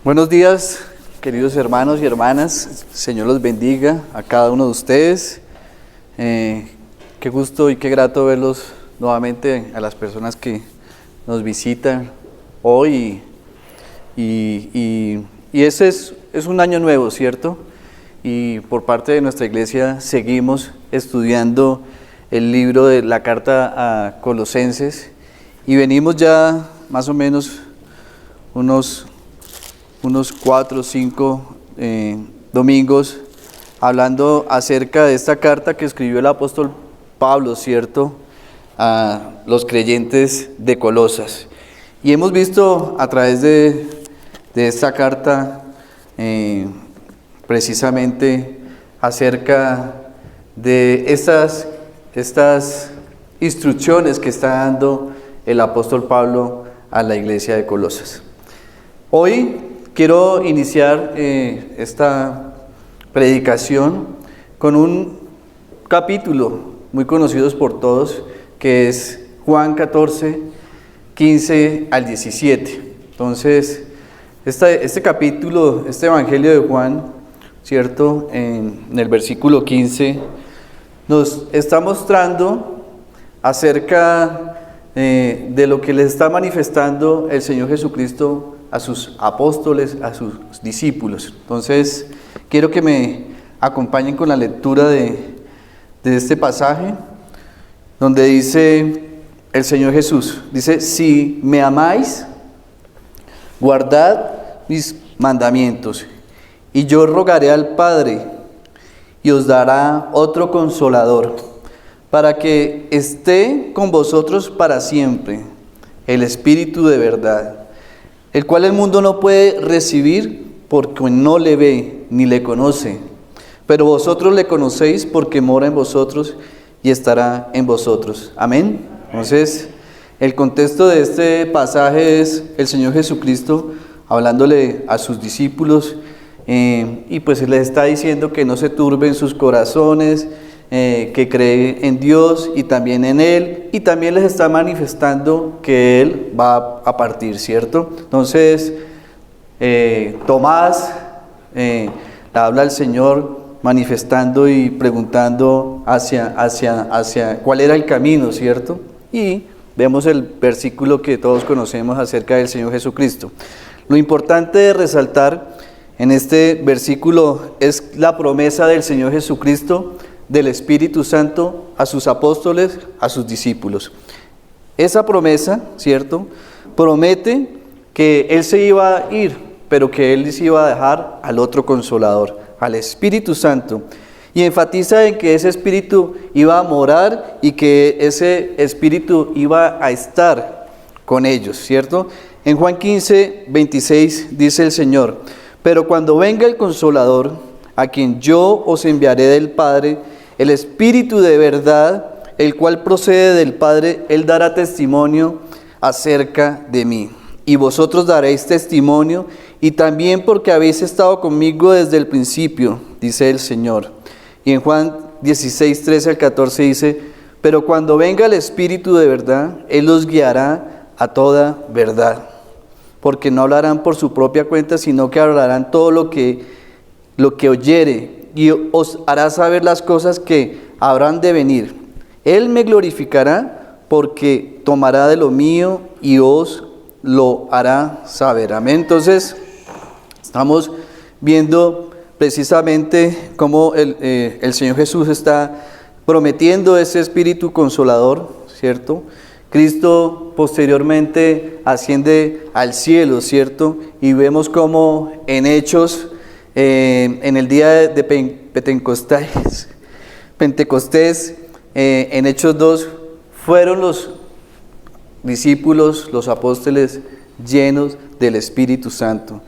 Buenos días, queridos hermanos y hermanas. Señor los bendiga a cada uno de ustedes. Qué gusto y qué grato verlos nuevamente, a las personas que nos visitan hoy. Y ese es un año nuevo, ¿cierto? Y por parte de nuestra iglesia seguimos estudiando el libro de la carta a Colosenses y venimos ya más o menos unos 4 o 5 domingos hablando acerca de esta carta que escribió el apóstol Pablo, ¿cierto?, a los creyentes de Colosas. Y hemos visto a través de esta carta precisamente acerca de estas instrucciones que está dando el apóstol Pablo a la iglesia de Colosas. Hoy quiero iniciar esta predicación con un capítulo muy conocido por todos, que es Juan 14, 15 al 17. Entonces, este capítulo, este evangelio de Juan, ¿cierto?, en el versículo 15, nos está mostrando acerca de lo que les está manifestando el Señor Jesucristo a sus apóstoles, a sus discípulos. Entonces, quiero que me acompañen con la lectura de este pasaje, donde dice el Señor Jesús, dice: si me amáis, guardad mis mandamientos, y yo rogaré al Padre, y os dará otro consolador, para que esté con vosotros para siempre, el Espíritu de verdad, el cual el mundo no puede recibir porque no le ve ni le conoce, pero vosotros le conocéis porque mora en vosotros y estará en vosotros. Amén. Entonces, el contexto de este pasaje es el Señor Jesucristo hablándole a sus discípulos y pues les está diciendo que no se turben sus corazones, que cree en Dios y también en Él, y también les está manifestando que Él va a partir, ¿cierto? Entonces, Tomás habla al Señor manifestando y preguntando hacia cuál era el camino, ¿cierto? Y vemos el versículo que todos conocemos acerca del Señor Jesucristo. Lo importante de resaltar en este versículo es la promesa del Señor Jesucristo, del Espíritu Santo a sus apóstoles, a sus discípulos. Esa promesa, ¿cierto?, promete que Él se iba a ir, pero que Él les iba a dejar al otro consolador, al Espíritu Santo. Y enfatiza en que ese Espíritu iba a morar y que ese Espíritu iba a estar con ellos, ¿cierto? En Juan 15, 26 dice el Señor: pero cuando venga el Consolador, a quien yo os enviaré del Padre, el Espíritu de verdad, el cual procede del Padre, Él dará testimonio acerca de mí. Y vosotros daréis testimonio, y también porque habéis estado conmigo desde el principio, dice el Señor. Y en Juan 16, 13 al 14 dice: pero cuando venga el Espíritu de verdad, Él os guiará a toda verdad, porque no hablarán por su propia cuenta, sino que hablarán todo lo que oyere, y os hará saber las cosas que habrán de venir. Él me glorificará, porque tomará de lo mío y os lo hará saber. Amén. Entonces, estamos viendo precisamente cómo el Señor Jesús está prometiendo ese Espíritu Consolador, ¿cierto? Cristo posteriormente asciende al cielo, ¿cierto? Y vemos cómo en Hechos, en el día de Pentecostés, en Hechos 2, fueron los discípulos, los apóstoles, llenos del Espíritu Santo.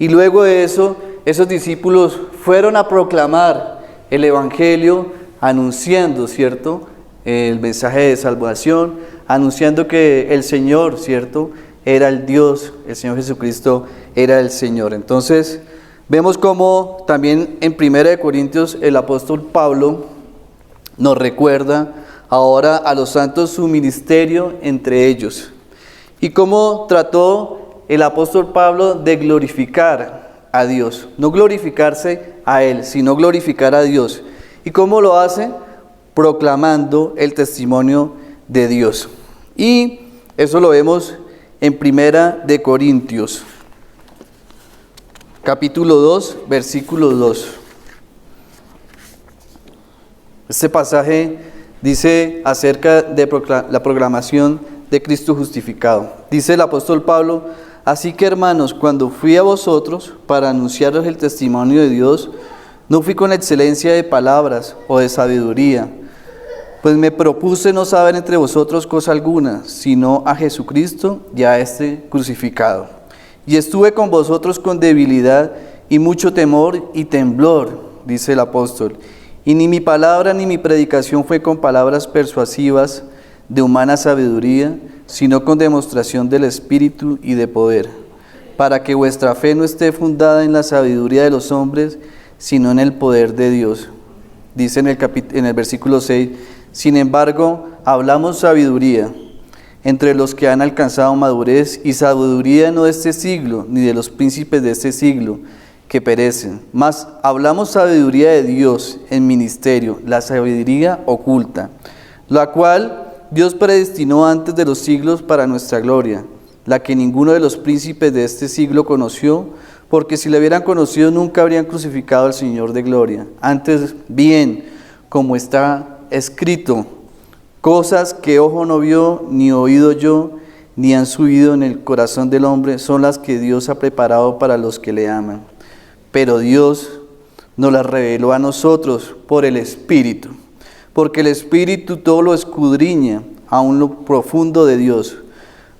Y luego de eso, esos discípulos fueron a proclamar el Evangelio, anunciando, ¿cierto?, el mensaje de salvación, anunciando que el Señor, ¿cierto?, era el Dios, el Señor Jesucristo era el Señor. Entonces, vemos cómo también en 1 Corintios el apóstol Pablo nos recuerda ahora a los santos su ministerio entre ellos y cómo trató el apóstol Pablo de glorificar a Dios, no glorificarse a Él, sino glorificar a Dios. ¿Y cómo lo hace? Proclamando el testimonio de Dios. Y eso lo vemos en Primera de Corintios, capítulo 2, versículo 2. Este pasaje dice acerca de la proclamación de Cristo justificado. Dice el apóstol Pablo: así que, hermanos, cuando fui a vosotros para anunciaros el testimonio de Dios, no fui con excelencia de palabras o de sabiduría, pues me propuse no saber entre vosotros cosa alguna, sino a Jesucristo y a este crucificado. Y estuve con vosotros con debilidad y mucho temor y temblor, dice el apóstol. Y ni mi palabra ni mi predicación fue con palabras persuasivas de humana sabiduría, sino con demostración del Espíritu y de poder, para que vuestra fe no esté fundada en la sabiduría de los hombres, sino en el poder de Dios. Dice en el versículo 6, sin embargo, hablamos sabiduría entre los que han alcanzado madurez, y sabiduría no de este siglo, ni de los príncipes de este siglo, que perecen. Mas hablamos sabiduría de Dios en ministerio, la sabiduría oculta, la cual Dios predestinó antes de los siglos para nuestra gloria, la que ninguno de los príncipes de este siglo conoció, porque si le hubieran conocido nunca habrían crucificado al Señor de gloria. Antes bien, como está escrito, cosas que ojo no vio, ni oído yo, ni han subido en el corazón del hombre, son las que Dios ha preparado para los que le aman. Pero Dios nos las reveló a nosotros por el Espíritu, porque el Espíritu todo lo escudriña, aun lo profundo de Dios.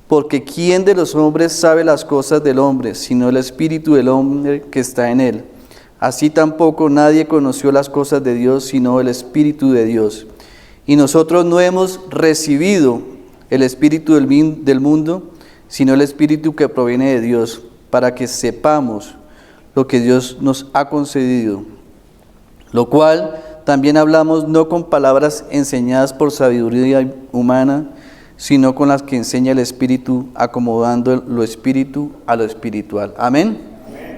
Porque ¿quién de los hombres sabe las cosas del hombre, sino el Espíritu del hombre que está en él? Así tampoco nadie conoció las cosas de Dios, sino el Espíritu de Dios. Y nosotros no hemos recibido el Espíritu del mundo, sino el Espíritu que proviene de Dios, para que sepamos lo que Dios nos ha concedido. Lo cual también hablamos no con palabras enseñadas por sabiduría humana, sino con las que enseña el Espíritu, acomodando lo espíritu a lo espiritual. Amén.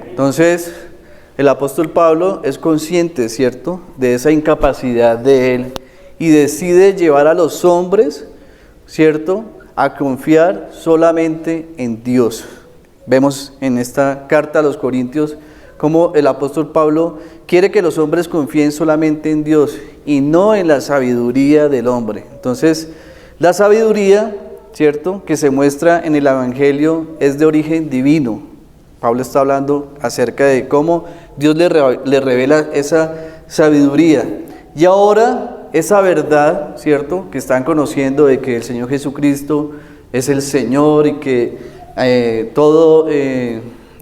Entonces, el apóstol Pablo es consciente, ¿cierto?, de esa incapacidad de él y decide llevar a los hombres, ¿cierto?, a confiar solamente en Dios. Vemos en esta carta a los Corintios cómo el apóstol Pablo quiere que los hombres confíen solamente en Dios y no en la sabiduría del hombre. Entonces, la sabiduría, ¿cierto?, que se muestra en el Evangelio es de origen divino. Pablo está hablando acerca de cómo Dios le revela esa sabiduría. Y ahora esa verdad, ¿cierto?, que están conociendo de que el Señor Jesucristo es el Señor y que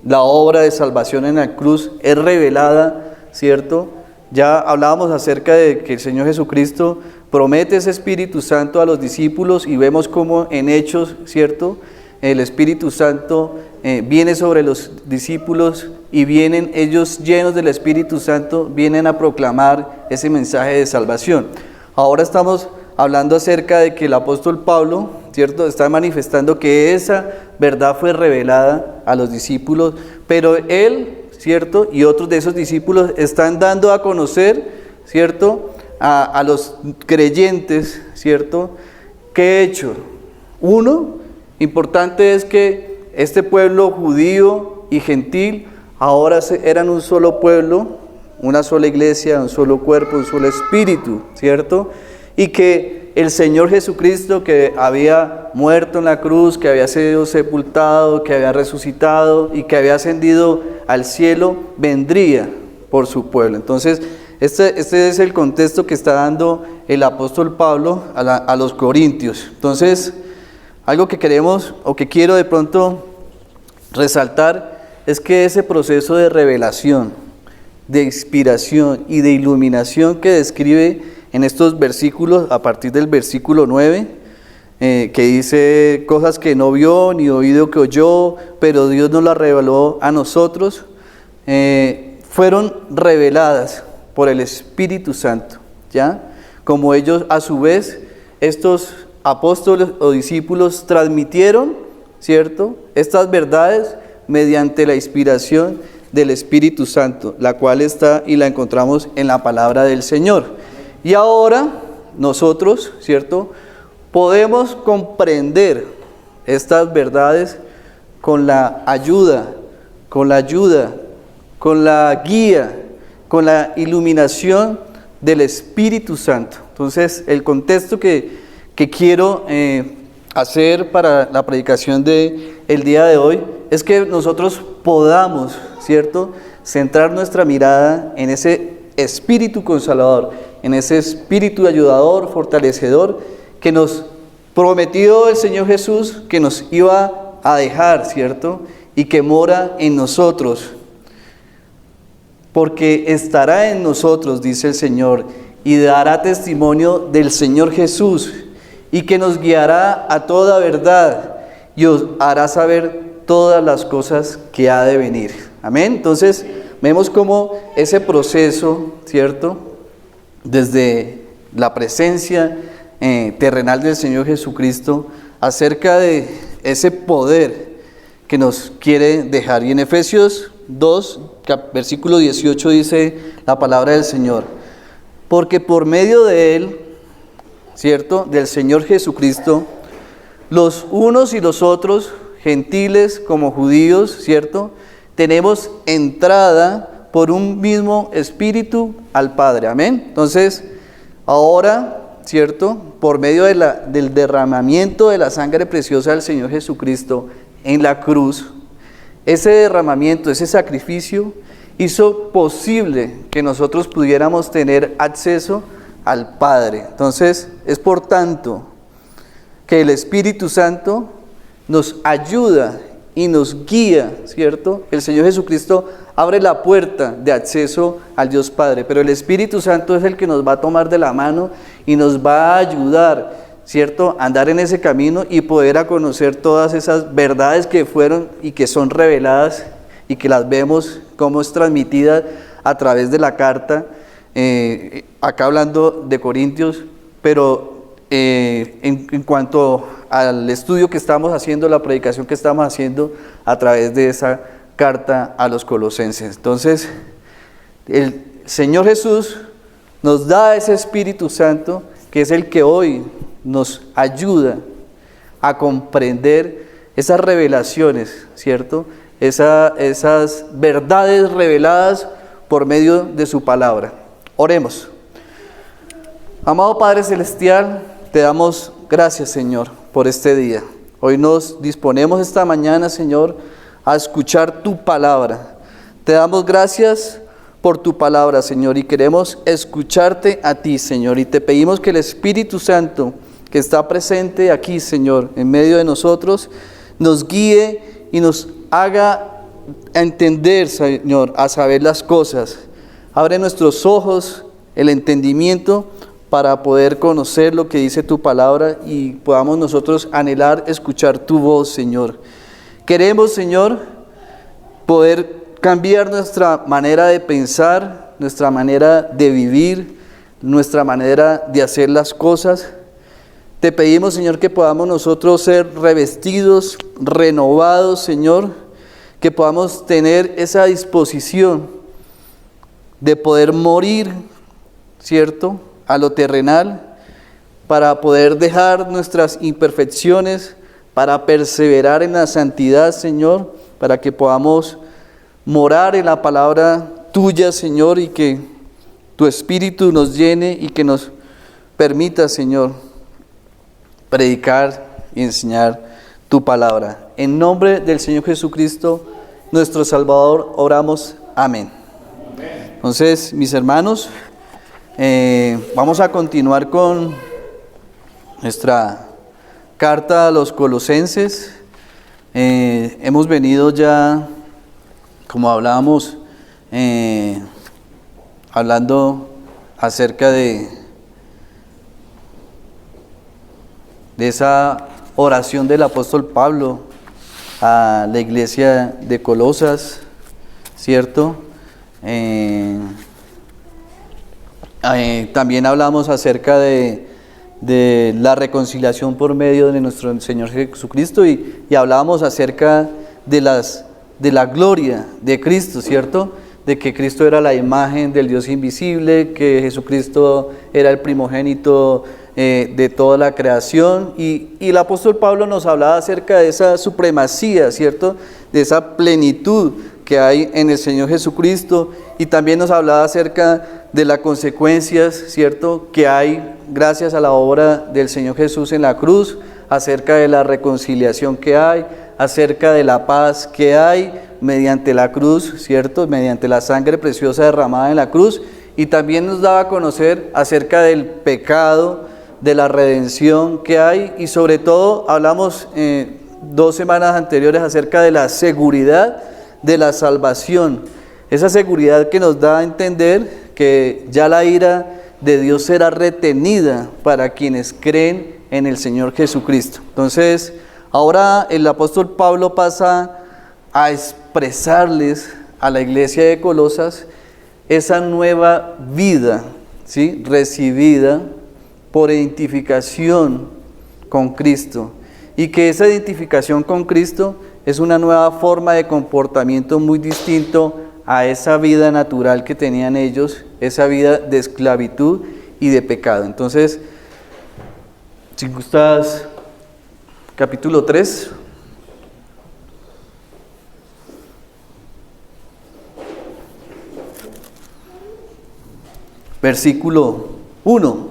la obra de salvación en la cruz es revelada, ¿cierto? Ya hablábamos acerca de que el Señor Jesucristo promete ese Espíritu Santo a los discípulos y vemos cómo en Hechos, ¿cierto?, el Espíritu Santo viene sobre los discípulos y vienen ellos llenos del Espíritu Santo, vienen a proclamar ese mensaje de salvación. Ahora estamos hablando acerca de que el apóstol Pablo, ¿cierto?, está manifestando que esa verdad fue revelada a los discípulos, pero él, ¿cierto?, y otros de esos discípulos están dando a conocer, ¿cierto?, a los creyentes, ¿cierto?, ¿qué he hecho? Uno, importante es que este pueblo judío y gentil ahora eran un solo pueblo, una sola iglesia, un solo cuerpo, un solo espíritu, ¿cierto? Y que el Señor Jesucristo, que había muerto en la cruz, que había sido sepultado, que había resucitado y que había ascendido al cielo, vendría por su pueblo. Entonces, este es el contexto que está dando el apóstol Pablo a los Corintios. Entonces, algo que queremos o que quiero de pronto resaltar es que ese proceso de revelación, de inspiración y de iluminación que describe en estos versículos, a partir del versículo 9, que dice cosas que no vio ni oído que oyó, pero Dios nos las reveló a nosotros, fueron reveladas por el Espíritu Santo, ¿ya? Como ellos a su vez, estos apóstoles o discípulos transmitieron ¿cierto? Estas verdades mediante la inspiración del Espíritu Santo, la cual está y la encontramos en la palabra del Señor. Y ahora nosotros, ¿cierto?, podemos comprender estas verdades con la ayuda, con la guía, con la iluminación del Espíritu Santo. Entonces, el contexto que quiero hacer para la predicación del día de hoy es que nosotros podamos, ¿cierto?, centrar nuestra mirada en ese Espíritu Consolador, en ese Espíritu ayudador, fortalecedor, que nos prometió el Señor Jesús que nos iba a dejar, ¿cierto?, y que mora en nosotros. Porque estará en nosotros, dice el Señor, y dará testimonio del Señor Jesús, y que nos guiará a toda verdad, y os hará saber todas las cosas que ha de venir. Amén. Entonces, vemos cómo ese proceso, ¿cierto?, desde la presencia terrenal del Señor Jesucristo, acerca de ese poder que nos quiere dejar. Y en Efesios 2, versículo 18 dice la palabra del Señor: porque por medio de Él, ¿cierto?, del Señor Jesucristo, los unos y los otros, gentiles como judíos, ¿cierto?, tenemos entrada por un mismo Espíritu al Padre. Amén. Entonces, ahora, ¿cierto?, por medio del derramamiento de la sangre preciosa del Señor Jesucristo en la cruz, ese derramamiento, ese sacrificio, hizo posible que nosotros pudiéramos tener acceso al Padre. Entonces, es por tanto que el Espíritu Santo nos ayuda y nos guía, ¿cierto? El Señor Jesucristo abre la puerta de acceso al Dios Padre, pero el Espíritu Santo es el que nos va a tomar de la mano y nos va a ayudar, ¿cierto?, a andar en ese camino y poder a conocer todas esas verdades que fueron y que son reveladas y que las vemos cómo es transmitida a través de la carta, acá hablando de Corintios, pero en cuanto al estudio que estamos haciendo, la predicación que estamos haciendo a través de esa carta a los Colosenses. Entonces, el Señor Jesús nos da ese Espíritu Santo, que es el que hoy nos ayuda a comprender esas revelaciones, ¿cierto?, esas verdades reveladas por medio de su palabra. Oremos. Amado Padre Celestial, te damos gracias, Señor, por este día. Hoy nos disponemos esta mañana, Señor, a escuchar tu palabra. Te damos gracias por tu palabra, Señor, y queremos escucharte a ti, Señor, y te pedimos que el Espíritu Santo que está presente aquí, Señor, en medio de nosotros, nos guíe y nos haga entender, Señor, a saber las cosas. Abre nuestros ojos, el entendimiento, para poder conocer lo que dice tu palabra y podamos nosotros anhelar escuchar tu voz, Señor. Queremos, Señor, poder cambiar nuestra manera de pensar, nuestra manera de vivir, nuestra manera de hacer las cosas. Te pedimos, Señor, que podamos nosotros ser revestidos, renovados, Señor, que podamos tener esa disposición de poder morir, ¿cierto?, a lo terrenal, para poder dejar nuestras imperfecciones, para perseverar en la santidad, Señor, para que podamos morar en la palabra tuya, Señor, y que tu Espíritu nos llene y que nos permita, Señor, predicar y enseñar tu palabra. En nombre del Señor Jesucristo, nuestro Salvador, oramos. Amén. Entonces, mis hermanos, vamos a continuar con nuestra carta a los Colosenses. Hemos venido ya, como hablábamos, hablando acerca de esa oración del apóstol Pablo a la iglesia de Colosas, ¿cierto? También hablamos acerca de de la reconciliación por medio de nuestro Señor Jesucristo y hablábamos acerca de la gloria de Cristo, ¿cierto? De que Cristo era la imagen del Dios invisible, que Jesucristo era el primogénito de toda la creación y el apóstol Pablo nos hablaba acerca de esa supremacía, ¿cierto? De esa plenitud que hay en el Señor Jesucristo y también nos hablaba acerca de las consecuencias, ¿cierto? Que hay gracias a la obra del Señor Jesús en la cruz, acerca de la reconciliación que hay, acerca de la paz que hay mediante la cruz, ¿cierto? Mediante la sangre preciosa derramada en la cruz y también nos daba a conocer acerca del pecado, de la redención que hay y sobre todo hablamos 2 semanas anteriores acerca de la seguridad de la salvación, esa seguridad que nos da a entender que ya la ira de Dios será retenida para quienes creen en el Señor Jesucristo. Entonces, ahora el apóstol Pablo pasa a expresarles a la iglesia de Colosas esa nueva vida, ¿sí? Recibida por identificación con Cristo y que esa identificación con Cristo es una nueva forma de comportamiento muy distinto a esa vida natural que tenían ellos, esa vida de esclavitud y de pecado. Entonces, si gustas, capítulo 3. Versículo 1.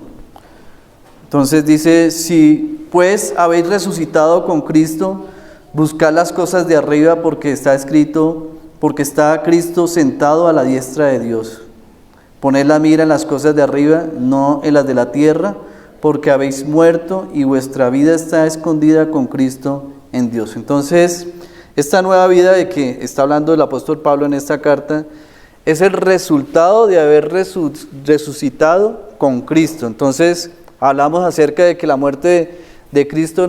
Entonces dice, si pues habéis resucitado con Cristo, buscad las cosas de arriba porque está escrito, porque está Cristo sentado a la diestra de Dios. Poned la mira en las cosas de arriba, no en las de la tierra, porque habéis muerto y vuestra vida está escondida con Cristo en Dios. Entonces, esta nueva vida de que está hablando el apóstol Pablo en esta carta, es el resultado de haber resucitado con Cristo. Entonces, hablamos acerca de que la muerte de Cristo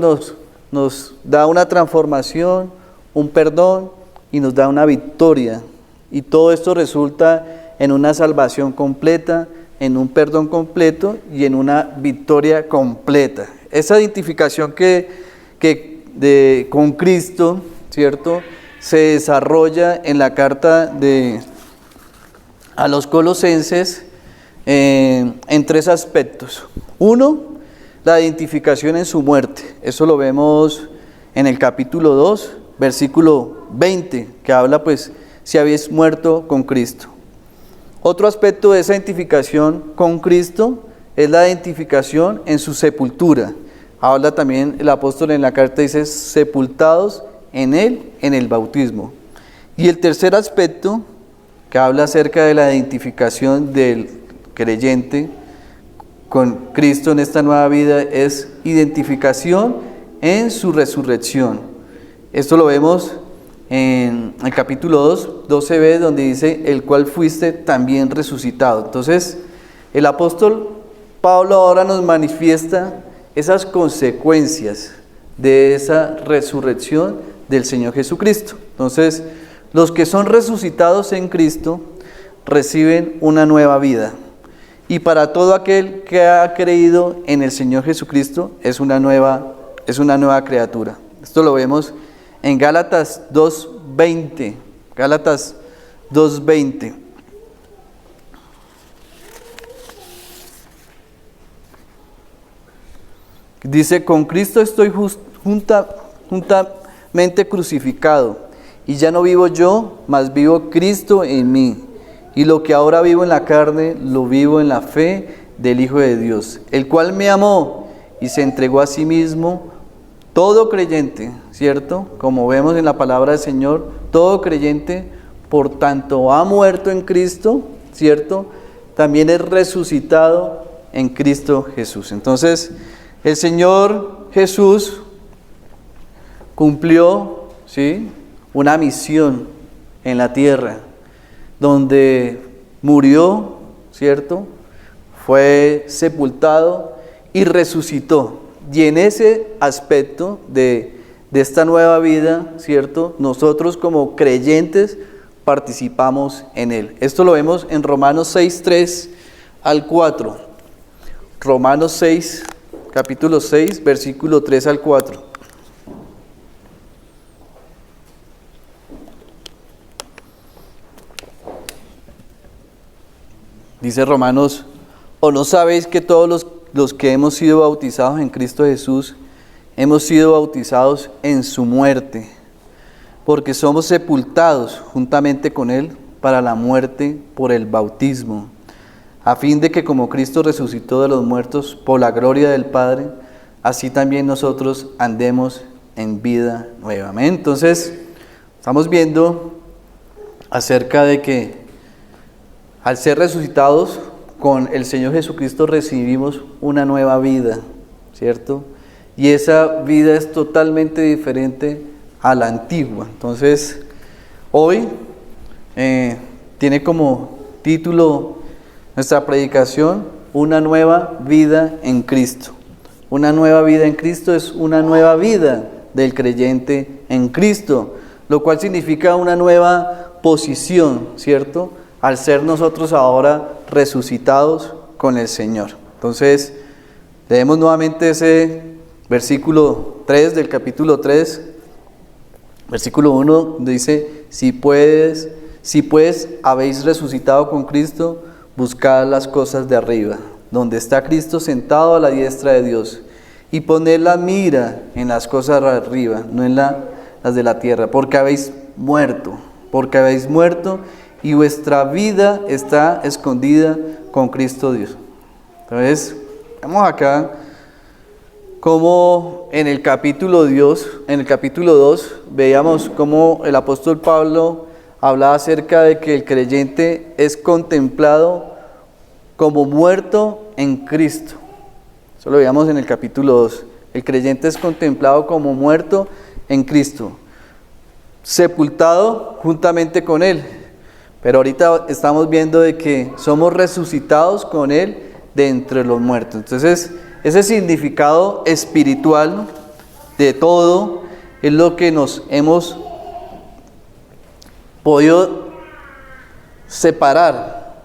nos da una transformación, un perdón y nos da una victoria. Y todo esto resulta en una salvación completa, en un perdón completo y en una victoria completa. Esa identificación con Cristo, ¿cierto?, se desarrolla en la carta a los Colosenses en 3 aspectos. 1, la identificación en su muerte. Eso lo vemos en el capítulo 2, versículo 20, que habla pues si habéis muerto con Cristo. Otro aspecto de esa identificación con Cristo es la identificación en su sepultura. Habla también el apóstol en la carta, dice sepultados en Él, en el bautismo. Y el tercer aspecto, que habla acerca de la identificación del creyente con Cristo en esta nueva vida, es identificación en su resurrección. Esto lo vemos en el capítulo 2, 12b, donde dice, el cual fuiste también resucitado. Entonces, el apóstol Pablo ahora nos manifiesta esas consecuencias de esa resurrección del Señor Jesucristo. Entonces, los que son resucitados en Cristo reciben una nueva vida. Y para todo aquel que ha creído en el Señor Jesucristo es una nueva criatura. Esto lo vemos en Gálatas 2:20. Gálatas 2:20. Dice, con Cristo estoy juntamente crucificado, y ya no vivo yo, mas vivo Cristo en mí. Y lo que ahora vivo en la carne, lo vivo en la fe del Hijo de Dios, el cual me amó y se entregó a sí mismo. Todo creyente, ¿cierto? Como vemos en la palabra del Señor, todo creyente, por tanto ha muerto en Cristo, ¿cierto? También es resucitado en Cristo Jesús. Entonces, el Señor Jesús cumplió, ¿sí?, una misión en la tierra, donde murió, ¿cierto?, fue sepultado y resucitó. Y en ese aspecto de esta nueva vida, ¿cierto?, nosotros como creyentes participamos en él. Esto lo vemos en Romanos 6, 3 al 4. Romanos 6, capítulo 6, versículo 3 al 4. Dice Romanos: ¿o no sabéis que todos los que hemos sido bautizados en Cristo Jesús, hemos sido bautizados en su muerte? Porque somos sepultados juntamente con Él para la muerte por el bautismo, a fin de que como Cristo resucitó de los muertos por la gloria del Padre, así también nosotros andemos en vida nueva. Amén. Entonces, estamos viendo acerca de que al ser resucitados con el Señor Jesucristo recibimos una nueva vida, ¿cierto? Y esa vida es totalmente diferente a la antigua. Entonces, hoy tiene como título nuestra predicación: una nueva vida en Cristo. Una nueva vida en Cristo es una nueva vida del creyente en Cristo, lo cual significa una nueva posición, ¿cierto? Al ser nosotros ahora resucitados con el Señor. Entonces, leemos nuevamente ese versículo 3 del capítulo 3, versículo 1, donde dice: si pues habéis resucitado con Cristo, buscad las cosas de arriba, donde está Cristo sentado a la diestra de Dios, y poned la mira en las cosas de arriba, no en las de la tierra, porque habéis muerto, y vuestra vida está escondida con Cristo Dios. Entonces, vemos acá como en el capítulo 2, veíamos cómo el apóstol Pablo hablaba acerca de que el creyente es contemplado como muerto en Cristo. Eso lo veíamos en el capítulo 2. El creyente es contemplado como muerto en Cristo, sepultado juntamente con Él. Pero ahorita estamos viendo de que somos resucitados con Él de entre los muertos. Entonces, ese significado espiritual de todo es lo que nos hemos podido separar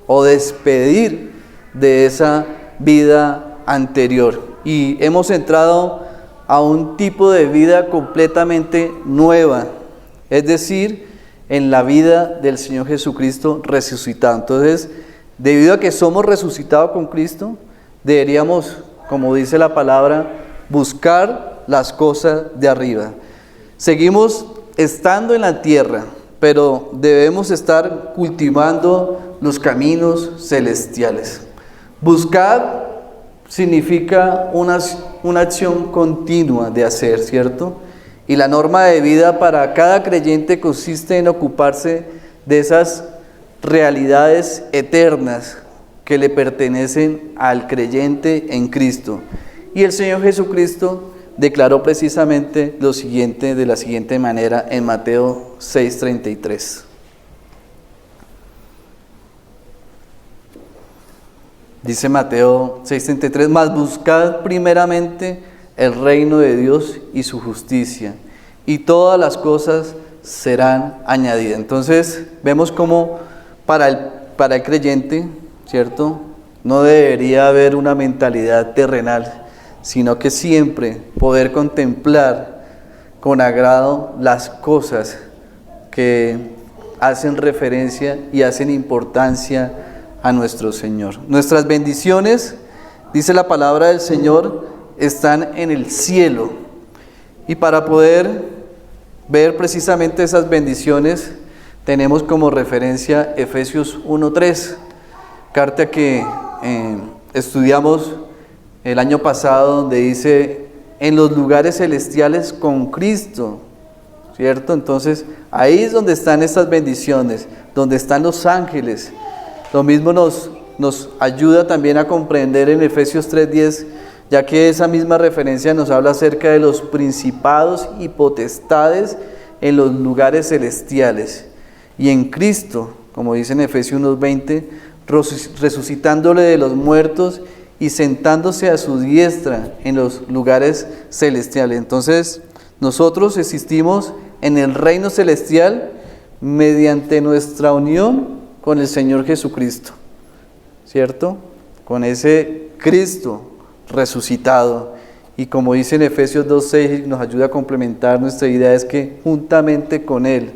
o despedir de esa vida anterior. Y hemos entrado a un tipo de vida completamente nueva, es decir, en la vida del Señor Jesucristo resucitado. Entonces, debido a que somos resucitados con Cristo, deberíamos, como dice la palabra, buscar las cosas de arriba. Seguimos estando en la tierra, pero debemos estar cultivando los caminos celestiales. Buscar significa una acción continua de hacer, ¿cierto? Y la norma de vida para cada creyente consiste en ocuparse de esas realidades eternas que le pertenecen al creyente en Cristo. Y el Señor Jesucristo declaró precisamente lo siguiente de la siguiente manera en Mateo 6:33. Dice Mateo 6:33: mas buscad primeramente el reino de Dios y su justicia, y todas las cosas serán añadidas. Entonces, vemos cómo para el creyente, ¿cierto?, no debería haber una mentalidad terrenal, sino que siempre poder contemplar con agrado las cosas que hacen referencia y hacen importancia a nuestro Señor. Nuestras bendiciones, dice la palabra del Señor, están en el cielo. Y para poder ver precisamente esas bendiciones, tenemos como referencia Efesios 1:3, carta que estudiamos el año pasado, donde dice: en los lugares celestiales con Cristo, ¿cierto? Entonces, ahí es donde están estas bendiciones, donde están los ángeles. Lo mismo nos ayuda también a comprender en Efesios 3:10, ya que esa misma referencia nos habla acerca de los principados y potestades en los lugares celestiales. Y en Cristo, como dice en Efesios 1:20, resucitándole de los muertos y sentándose a su diestra en los lugares celestiales. Entonces, nosotros existimos en el reino celestial mediante nuestra unión con el Señor Jesucristo, ¿cierto? Con ese Cristo resucitado. Y como dice en Efesios 2:6, nos ayuda a complementar nuestra idea, es que juntamente con Él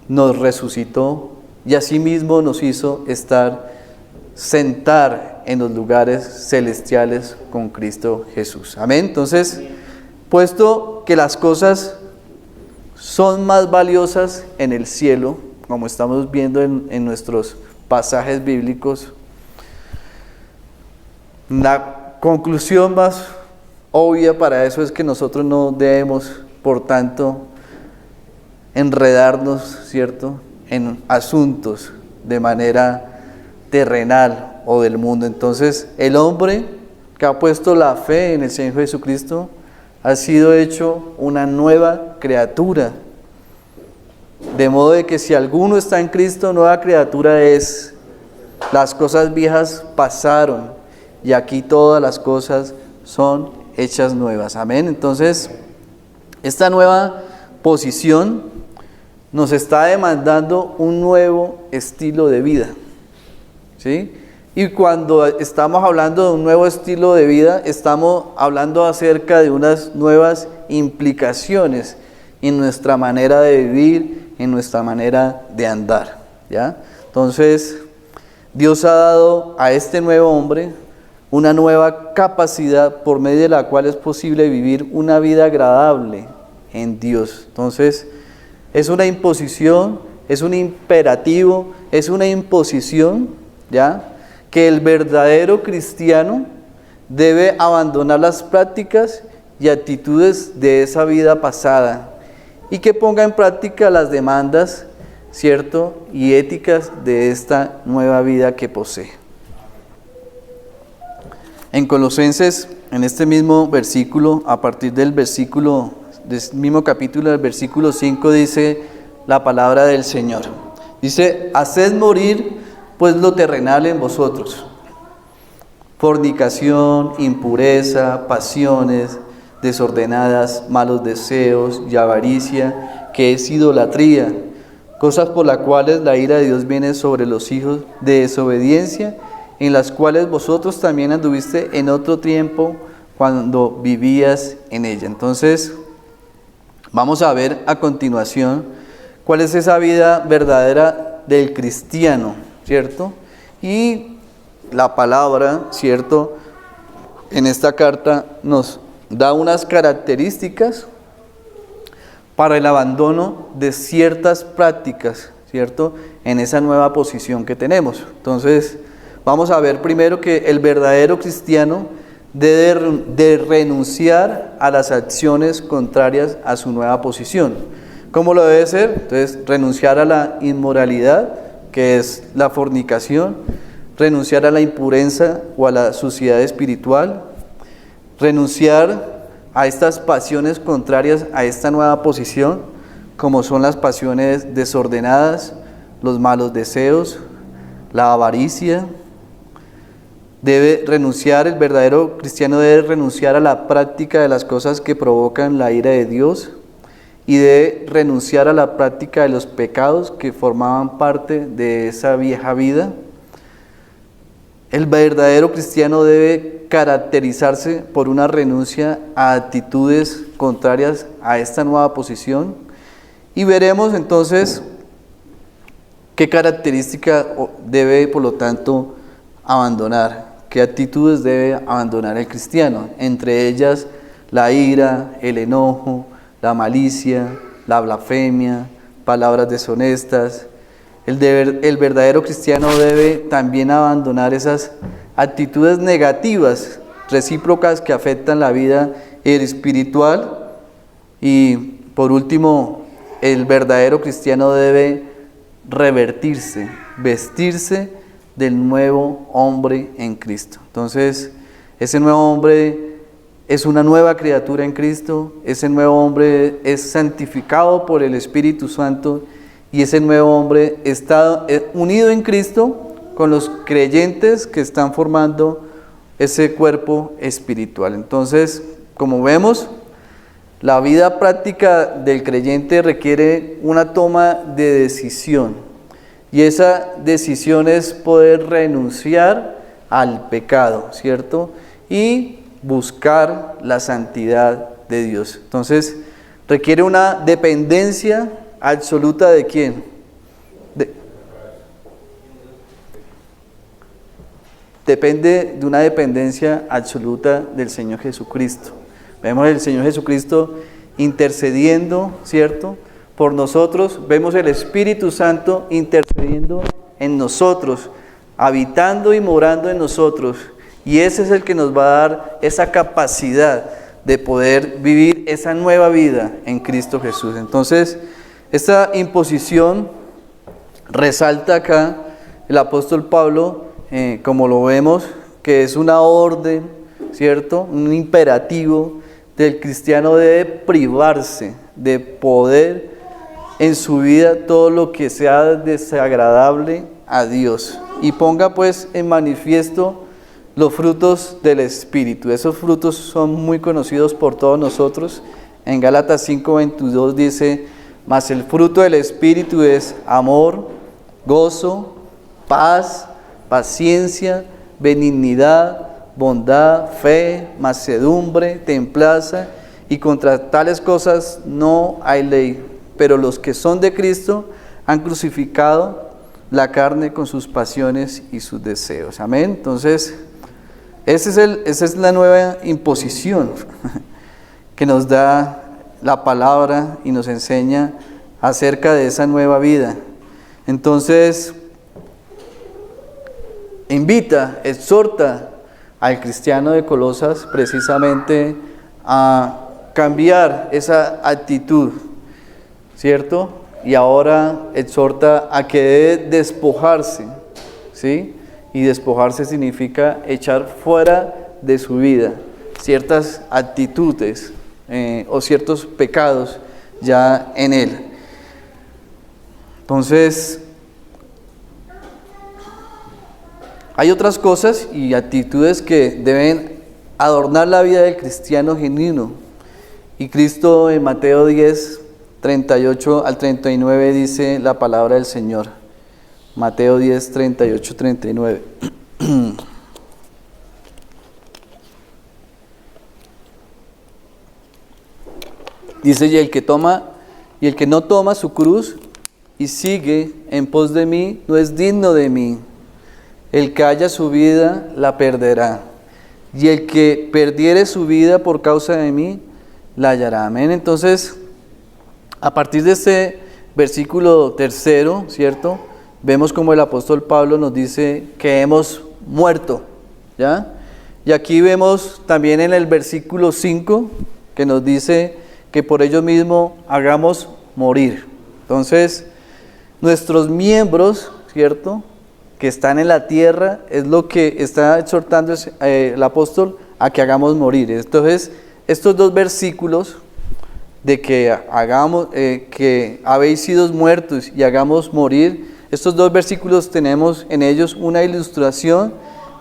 nos resucitó y asimismo nos hizo sentar en los lugares celestiales con Cristo Jesús. Amén. Entonces, puesto que las cosas son más valiosas en el cielo, como estamos viendo en nuestros pasajes bíblicos, la conclusión más obvia para eso es que nosotros no debemos, por tanto, enredarnos, ¿cierto?, en asuntos de manera terrenal o del mundo. Entonces, el hombre que ha puesto la fe en el Señor Jesucristo ha sido hecho una nueva criatura. De modo de que si alguno está en Cristo, nueva criatura es. Las cosas viejas pasaron y aquí todas las cosas son hechas nuevas. Amén. Entonces, esta nueva posición nos está demandando un nuevo estilo de vida, ¿sí? Y cuando estamos hablando de un nuevo estilo de vida, estamos hablando acerca de unas nuevas implicaciones en nuestra manera de vivir, en nuestra manera de andar, ¿ya? Entonces, Dios ha dado a este nuevo hombre una nueva capacidad por medio de la cual es posible vivir una vida agradable en Dios. Entonces, es una imposición, es un imperativo, es una imposición, ¿ya?, que el verdadero cristiano debe abandonar las prácticas y actitudes de esa vida pasada y que ponga en práctica las demandas, ¿cierto?, y éticas de esta nueva vida que posee. En Colosenses, en este mismo versículo, a partir del mismo capítulo, del versículo 5, dice la palabra del Señor. Dice: haced morir pues lo terrenal en vosotros: fornicación, impureza, pasiones desordenadas, malos deseos y avaricia, que es idolatría, cosas por las cuales la ira de Dios viene sobre los hijos de desobediencia, en las cuales vosotros también anduviste en otro tiempo cuando vivías en ella. Entonces, vamos a ver a continuación cuál es esa vida verdadera del cristiano, ¿cierto? Y la palabra, ¿cierto?, en esta carta nos da unas características para el abandono de ciertas prácticas, ¿cierto?, en esa nueva posición que tenemos. Entonces, vamos a ver primero que el verdadero cristiano debe de renunciar a las acciones contrarias a su nueva posición. ¿Cómo lo debe ser? Entonces, renunciar a la inmoralidad, que es la fornicación, renunciar a la impureza o a la suciedad espiritual, renunciar a estas pasiones contrarias a esta nueva posición, como son las pasiones desordenadas, los malos deseos, la avaricia. El verdadero cristiano debe renunciar a la práctica de las cosas que provocan la ira de Dios y debe renunciar a la práctica de los pecados que formaban parte de esa vieja vida. El verdadero cristiano debe caracterizarse por una renuncia a actitudes contrarias a esta nueva posición. Y veremos entonces qué característica debe, por lo tanto, abandonar, qué actitudes debe abandonar el cristiano. Entre ellas, la ira, el enojo, la malicia, la blasfemia, palabras deshonestas. El verdadero cristiano debe también abandonar esas actitudes negativas, recíprocas, que afectan la vida espiritual. Y por último, el verdadero cristiano debe revertirse, vestirse del nuevo hombre en Cristo. Entonces, ese nuevo hombre es una nueva criatura en Cristo, ese nuevo hombre es santificado por el Espíritu Santo y ese nuevo hombre está unido en Cristo con los creyentes que están formando ese cuerpo espiritual. Entonces, como vemos, la vida práctica del creyente requiere una toma de decisión, y esa decisión es poder renunciar al pecado, ¿cierto? Y buscar la santidad de Dios. Entonces, requiere una dependencia absoluta ¿de quién? Depende de una dependencia absoluta del Señor Jesucristo. Vemos el Señor Jesucristo intercediendo, ¿cierto?, por nosotros. Vemos el Espíritu Santo intercediendo en nosotros, habitando y morando en nosotros. Y ese es el que nos va a dar esa capacidad de poder vivir esa nueva vida en Cristo Jesús. Entonces, esta imposición resalta acá el apóstol Pablo, como lo vemos, que es una orden, ¿cierto?, un imperativo del cristiano. Debe privarse de poder en su vida todo lo que sea desagradable a Dios, y ponga pues en manifiesto los frutos del Espíritu. Esos frutos son muy conocidos por todos nosotros. En Gálatas 5:22 dice: mas el fruto del Espíritu es amor, gozo, paz, paciencia, benignidad, bondad, fe, mansedumbre, templanza, y contra tales cosas no hay ley. Pero los que son de Cristo han crucificado la carne con sus pasiones y sus deseos. Amén. Entonces, esa es la nueva imposición que nos da la palabra y nos enseña acerca de esa nueva vida. Entonces, invita, exhorta al cristiano de Colosas precisamente a cambiar esa actitud, ¿cierto? Y ahora exhorta a que debe despojarse, ¿sí? Y despojarse significa echar fuera de su vida ciertas actitudes o ciertos pecados ya en él. Entonces, hay otras cosas y actitudes que deben adornar la vida del cristiano genuino. Y Cristo en Mateo 10, 38 al 39 dice la palabra del Señor. Mateo 10, 38, 39. Dice: y el que no toma su cruz y sigue en pos de mí, no es digno de mí. El que haya su vida, la perderá. Y el que perdiere su vida por causa de mí, la hallará. Amén. Entonces, a partir de este versículo 3, ¿cierto?, vemos como el apóstol Pablo nos dice que hemos muerto, ¿ya? Y aquí vemos también en el versículo 5 que nos dice que por ello mismo hagamos morir. Entonces, nuestros miembros, ¿cierto?, que están en la tierra, es lo que está exhortando el apóstol a que hagamos morir. Entonces, estos dos versículos de que que habéis sido muertos y hagamos morir, estos dos versículos tenemos en ellos una ilustración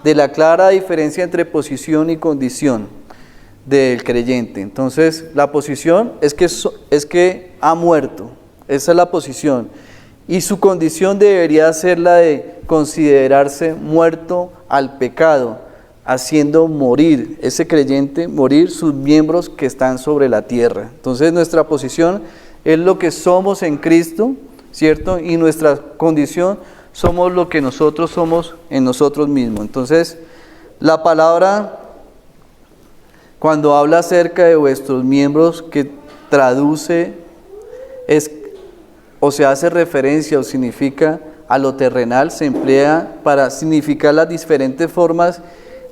de la clara diferencia entre posición y condición del creyente. Entonces, la posición es que ha muerto, esa es la posición, y su condición debería ser la de considerarse muerto al pecado, haciendo morir ese creyente, morir sus miembros que están sobre la tierra. Entonces, nuestra posición es lo que somos en Cristo, ¿cierto? Y nuestra condición somos lo que nosotros somos en nosotros mismos. Entonces, la palabra, cuando habla acerca de vuestros miembros, que traduce, o se hace referencia o significa a lo terrenal, se emplea para significar las diferentes formas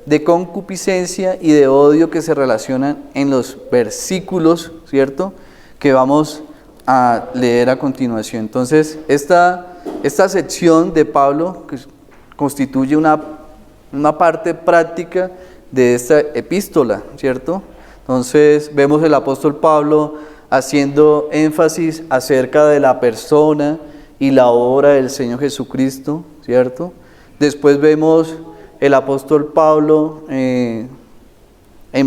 de concupiscencia y de odio que se relacionan en los versículos, ¿cierto?, que vamos a leer a continuación. Entonces, esta sección de Pablo que constituye una parte práctica de esta epístola, ¿cierto? Entonces, vemos el apóstol Pablo haciendo énfasis acerca de la persona y la obra del Señor Jesucristo, ¿cierto? Después vemos el apóstol Pablo en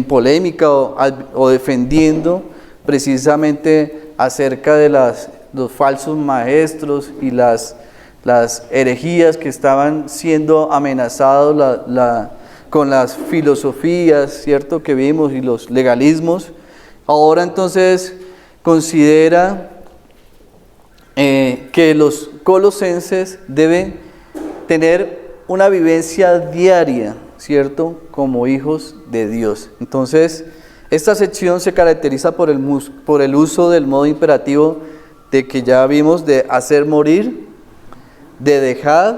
polémica o defendiendo precisamente acerca de los falsos maestros y las las herejías que estaban siendo amenazados con las filosofías, ¿cierto?, que vimos y los legalismos. Ahora entonces considera que los colosenses deben tener una vivencia diaria, ¿cierto?, como hijos de Dios. Entonces, esta sección se caracteriza por el uso del modo imperativo de que ya vimos, de hacer morir, de dejad,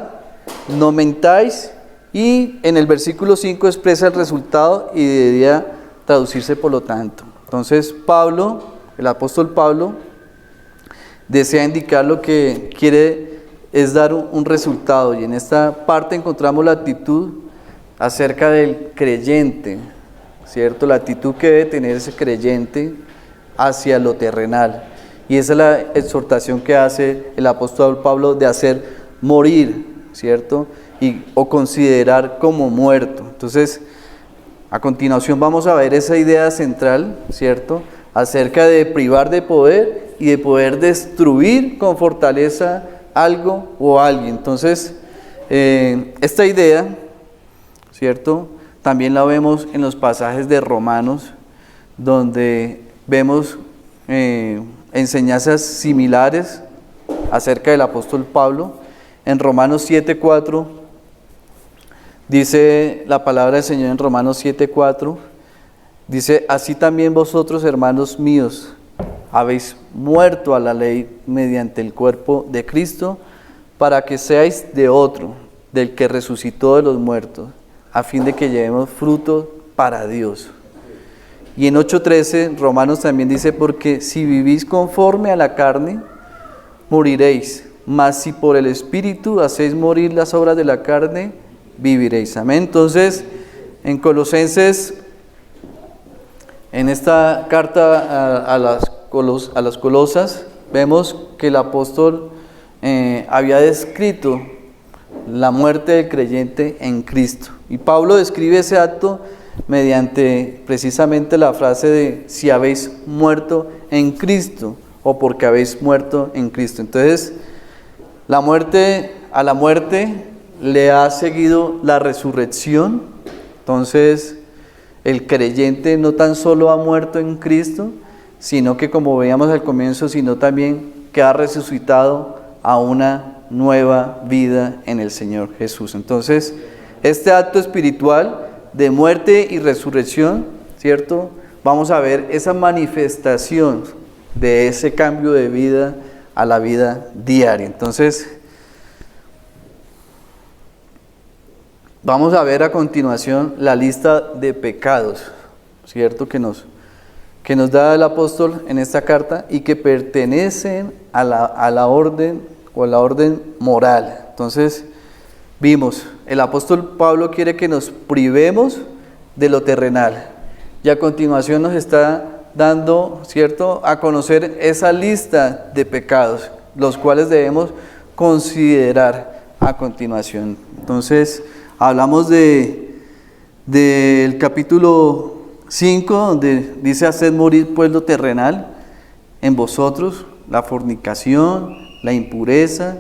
no mentáis, y en el versículo 5 expresa el resultado y debería traducirse por lo tanto. Entonces Pablo, el apóstol Pablo, desea indicar lo que quiere es dar un resultado, y en esta parte encontramos la actitud acerca del creyente, ¿cierto? La actitud que debe tener ese creyente hacia lo terrenal. Y esa es la exhortación que hace el apóstol Pablo de hacer morir, ¿cierto? O considerar como muerto. Entonces, a continuación vamos a ver esa idea central, ¿cierto?, acerca de privar de poder y de poder destruir con fortaleza algo o alguien. Entonces, esta idea, ¿cierto?, también la vemos en los pasajes de Romanos, donde vemos enseñanzas similares acerca del apóstol Pablo. En Romanos 7:4 dice la palabra del Señor, en Romanos 7:4, dice: así también vosotros, hermanos míos, habéis muerto a la ley mediante el cuerpo de Cristo, para que seáis de otro, del que resucitó de los muertos, a fin de que llevemos fruto para Dios. Y en 8:13, Romanos también dice: porque si vivís conforme a la carne, moriréis, mas si por el Espíritu hacéis morir las obras de la carne, viviréis. Amén. Entonces, en Colosenses, en esta carta a las Colosas, vemos que el apóstol había descrito la muerte del creyente en Cristo. Y Pablo describe ese acto mediante precisamente la frase de: si habéis muerto en Cristo, o porque habéis muerto en Cristo. Entonces, a la muerte le ha seguido la resurrección. Entonces, el creyente no tan solo ha muerto en Cristo, sino que, como veíamos al comienzo, sino también que ha resucitado a una nueva vida en el Señor Jesús. Entonces, este acto espiritual de muerte y resurrección, ¿cierto?, vamos a ver esa manifestación de ese cambio de vida a la vida diaria. Entonces, vamos a ver a continuación la lista de pecados, ¿cierto?, que nos da el apóstol en esta carta y que pertenecen a la orden o a la orden moral. Entonces, vimos, el apóstol Pablo quiere que nos privemos de lo terrenal, y a continuación nos está dando, ¿cierto?, a conocer esa lista de pecados, los cuales debemos considerar a continuación. Entonces, hablamos del capítulo 5, donde dice: haced morir pues lo terrenal en vosotros, la fornicación, la impureza,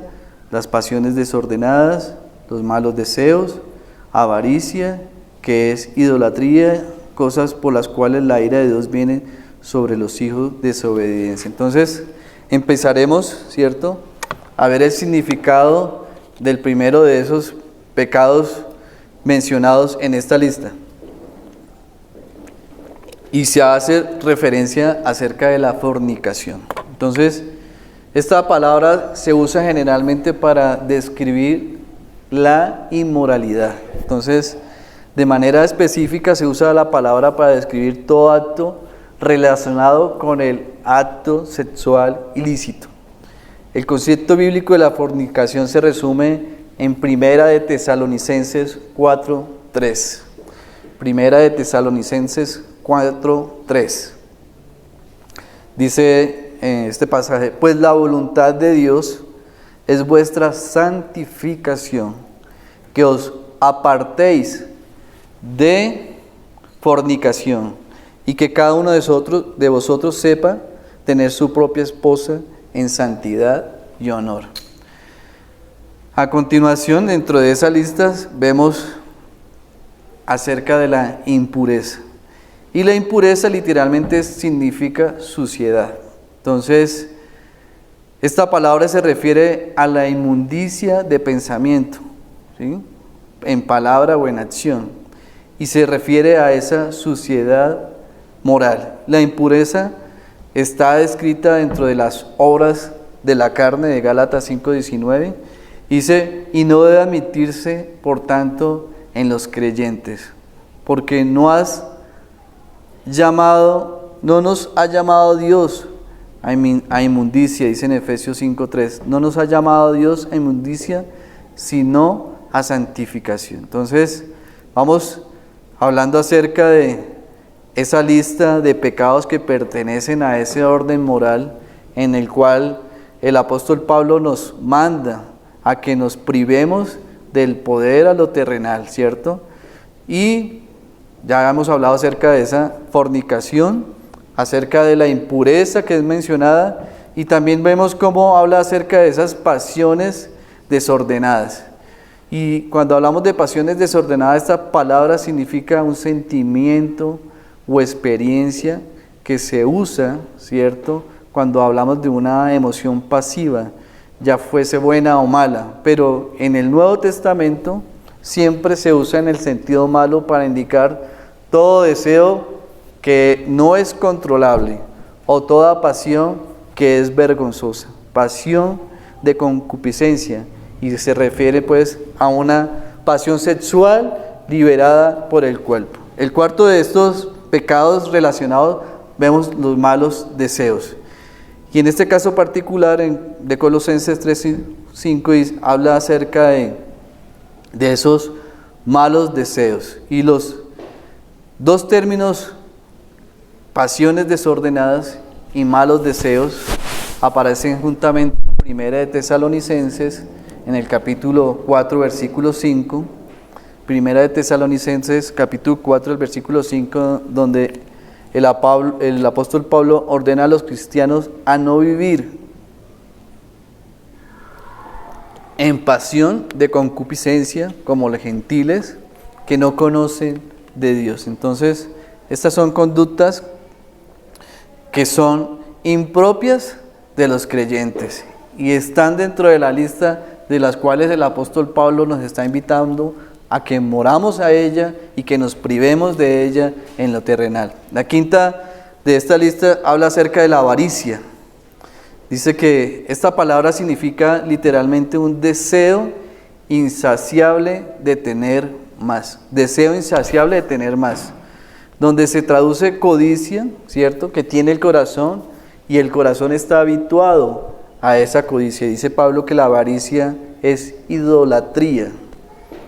las pasiones desordenadas, los malos deseos, avaricia, que es idolatría, cosas por las cuales la ira de Dios viene sobre los hijos de desobediencia. Entonces, empezaremos, ¿cierto?, a ver el significado del primero de esos pecados mencionados en esta lista. Y se hace referencia acerca de la fornicación. Entonces, esta palabra se usa generalmente para describir la inmoralidad. Entonces, de manera específica se usa la palabra para describir todo acto relacionado con el acto sexual ilícito. El concepto bíblico de la fornicación se resume en Primera de Tesalonicenses 4:3. Primera de Tesalonicenses 4:3. Dice en este pasaje: pues la voluntad de Dios es vuestra santificación, que os apartéis de fornicación, y que cada uno de vosotros sepa tener su propia esposa en santidad y honor. A continuación, dentro de esas listas, vemos acerca de la impureza. Y la impureza literalmente significa suciedad. Entonces, esta palabra se refiere a la inmundicia de pensamiento, ¿sí?, en palabra o en acción, y se refiere a esa suciedad moral. La impureza está descrita dentro de las obras de la carne de Gálatas 5:19. Dice, y no debe admitirse, por tanto, en los creyentes, porque no nos ha llamado Dios a inmundicia, dice en Efesios 5:3, no nos ha llamado Dios a inmundicia, sino a santificación. Entonces, vamos hablando acerca de esa lista de pecados que pertenecen a ese orden moral en el cual el apóstol Pablo nos manda a que nos privemos del poder a lo terrenal, ¿cierto? Y ya hemos hablado acerca de esa fornicación, acerca de la impureza que es mencionada, y también vemos cómo habla acerca de esas pasiones desordenadas. Y cuando hablamos de pasiones desordenadas, esta palabra significa un sentimiento o experiencia que se usa, ¿cierto?, cuando hablamos de una emoción pasiva, ya fuese buena o mala, pero en el Nuevo Testamento siempre se usa en el sentido malo para indicar todo deseo que no es controlable o toda pasión que es vergonzosa, pasión de concupiscencia, y se refiere pues a una pasión sexual liberada por el cuerpo. El cuarto de estos pecados relacionados vemos los malos deseos. Y en este caso particular de Colosenses 3:5 habla acerca de esos malos deseos. Y los dos términos, pasiones desordenadas y malos deseos, aparecen juntamente en Primera de Tesalonicenses, en el capítulo 4, versículo 5. Primera de Tesalonicenses, capítulo 4, el versículo 5, donde el apóstol Pablo ordena a los cristianos a no vivir en pasión de concupiscencia como los gentiles que no conocen de Dios. Entonces, estas son conductas que son impropias de los creyentes y están dentro de la lista de las cuales el apóstol Pablo nos está invitando a que moramos a ella y que nos privemos de ella en lo terrenal. La quinta de esta lista habla acerca de la avaricia. Dice que esta palabra significa literalmente un deseo insaciable de tener más. Deseo insaciable de tener más. Donde se traduce codicia, ¿cierto?, que tiene el corazón y el corazón está habituado a esa codicia. Dice Pablo que la avaricia es idolatría.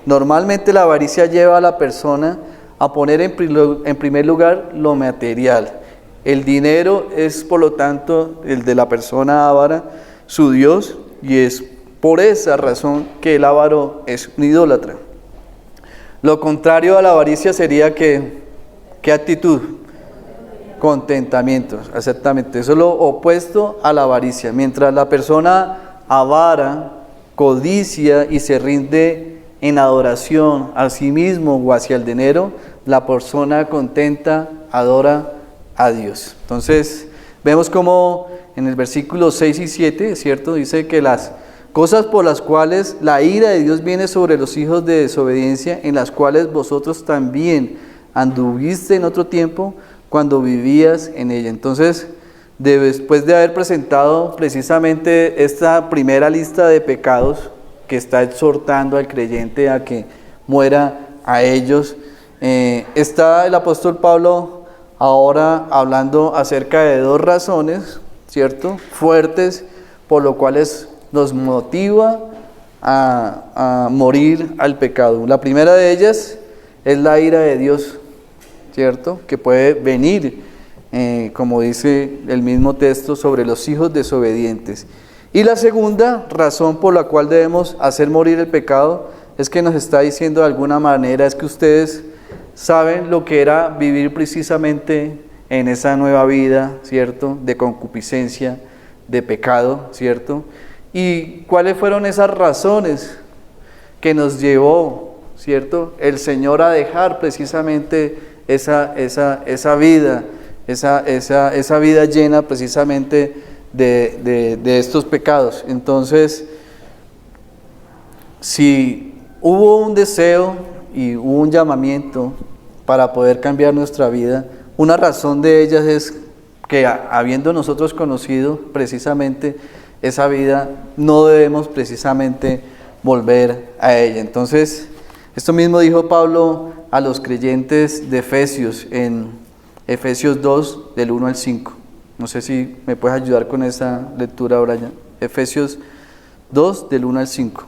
Normalmente la avaricia lleva a la persona a poner en primer lugar lo material. El dinero es, por lo tanto, el de la persona avara, su Dios, y es por esa razón que el avaro es un idólatra. Lo contrario a la avaricia sería ¿qué actitud? Contentamiento, exactamente. Eso es lo opuesto a la avaricia. Mientras la persona avara, codicia y se rinde en adoración a sí mismo o hacia el dinero, la persona contenta adora a Dios. Entonces, vemos como en el versículo 6 y 7, ¿cierto?, dice que las cosas por las cuales la ira de Dios viene sobre los hijos de desobediencia, en las cuales vosotros también anduviste en otro tiempo cuando vivías en ella. Entonces, después de haber presentado precisamente esta primera lista de pecados que está exhortando al creyente a que muera a ellos, está el apóstol Pablo ahora hablando acerca de dos razones, ¿cierto?, fuertes, por lo cuales nos motiva a morir al pecado. La primera de ellas es la ira de Dios, ¿cierto?, que puede venir, como dice el mismo texto, sobre los hijos desobedientes. Y la segunda razón por la cual debemos hacer morir el pecado es que nos está diciendo de alguna manera, es que ustedes saben lo que era vivir precisamente en esa nueva vida, ¿cierto?, de concupiscencia, de pecado, ¿cierto? ¿Y cuáles fueron esas razones que nos llevó, cierto, el Señor a dejar precisamente esa vida, esa vida llena precisamente de estos pecados? Entonces, si hubo un deseo y hubo un llamamiento para poder cambiar nuestra vida, una razón de ellas es que habiendo nosotros conocido precisamente esa vida, no debemos precisamente volver a ella. Entonces, esto mismo dijo Pablo a los creyentes de Efesios, en Efesios 2, del 1 al 5. No sé si me puedes ayudar con esa lectura, Brian. Efesios 2, del 1 al 5.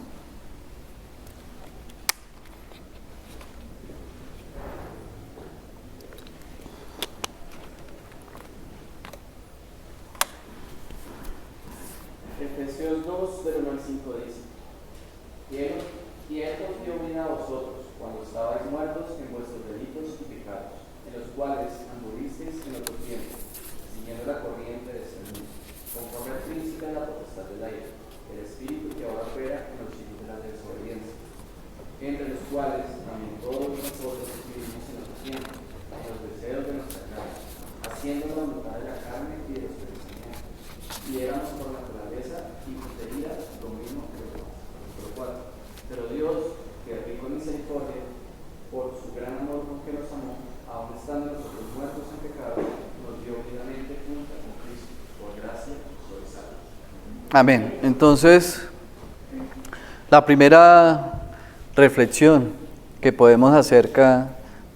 Efesios 2, del 1 al 5 dice: ¿Quién os dio vida a vosotros cuando estabais muertos en vuestros delitos y pecados, en los cuales anduvisteis en otro tiempo, siguiendo la corriente de este mundo, conforme al príncipe de la potestad del aire, el espíritu que ahora opera en los hijos de la desobediencia, entre los cuales también todos nosotros vivimos en otro tiempo, en los deseos de nuestra carne, haciendo la voluntad de la carne y de los pensamientos, y éramos por naturaleza hijos de ira, lo mismo que los demás. Versículo 4. Pero Dios, que es rico en misericordia, por su gran amor con que nos amó, aun estando nosotros muertos en pecado, nos dio vividamente junto con Cristo. Por gracia sois salvos. Amén. Entonces, la primera reflexión que podemos acerca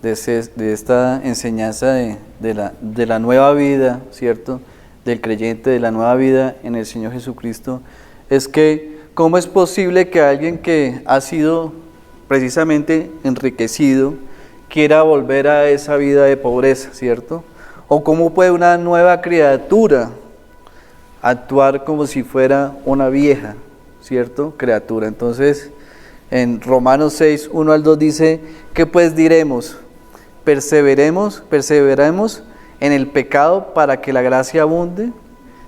de esta enseñanza de la nueva vida, ¿cierto?, del creyente, de la nueva vida en el Señor Jesucristo, es que ¿cómo es posible que alguien que ha sido precisamente enriquecido quiera volver a esa vida de pobreza, ¿cierto? ¿O cómo puede una nueva criatura actuar como si fuera una vieja, ¿cierto?, criatura? Entonces, en Romanos 6, 1 al 2 dice: ¿qué pues diremos? ¿Perseveremos en el pecado para que la gracia abunde?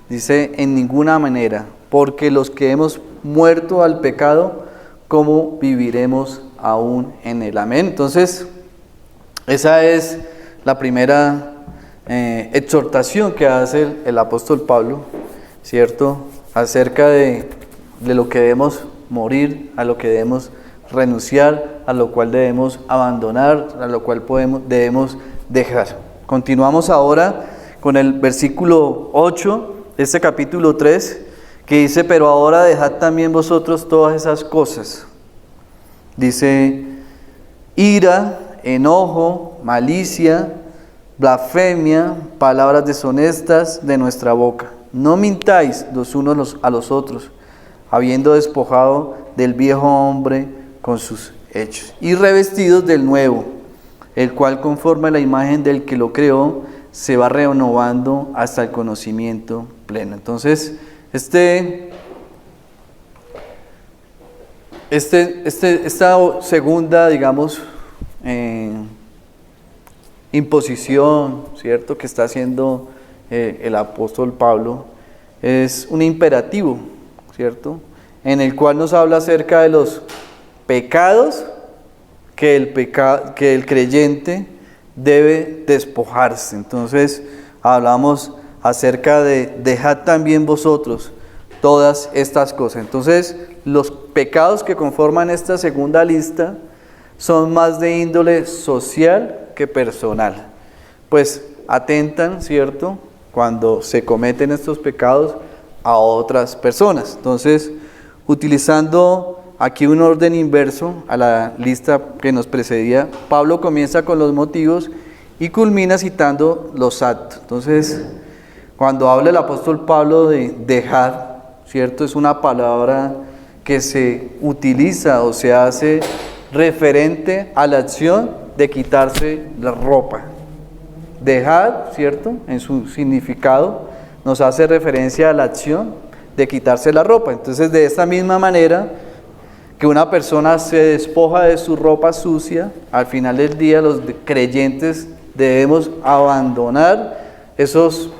Dice: en ninguna manera, porque los que hemos muerto al pecado, ¿cómo viviremos aún en él? Amén. Entonces, esa es la primera exhortación que hace el apóstol Pablo, ¿cierto?, acerca de lo que debemos morir, a lo que debemos renunciar, a lo cual debemos abandonar, a lo cual debemos dejar. Continuamos ahora con el versículo 8 de este capítulo 3, que dice: pero ahora dejad también vosotros todas esas cosas. Dice: ira, enojo, malicia, blasfemia, palabras deshonestas de nuestra boca. No mintáis los unos a los otros, habiendo despojado del viejo hombre con sus hechos, y revestidos del nuevo, el cual conforme a la imagen del que lo creó, se va renovando hasta el conocimiento pleno. Entonces, esta segunda, digamos, imposición, ¿cierto?, que está haciendo el apóstol Pablo, es un imperativo, ¿cierto?, en el cual nos habla acerca de los pecados que el creyente debe despojarse. Entonces, hablamos acerca de dejad también vosotros todas estas cosas. Entonces, los pecados que conforman esta segunda lista son más de índole social que personal, pues atentan, ¿cierto?, cuando se cometen estos pecados a otras personas. Entonces, utilizando aquí un orden inverso a la lista que nos precedía, Pablo comienza con los motivos y culmina citando los actos. Entonces, cuando habla el apóstol Pablo de dejar, ¿cierto?, es una palabra que se utiliza o se hace referente a la acción de quitarse la ropa. Dejar, ¿cierto?, en su significado nos hace referencia a la acción de quitarse la ropa. Entonces, de esta misma manera que una persona se despoja de su ropa sucia, al final del día los creyentes debemos abandonar esos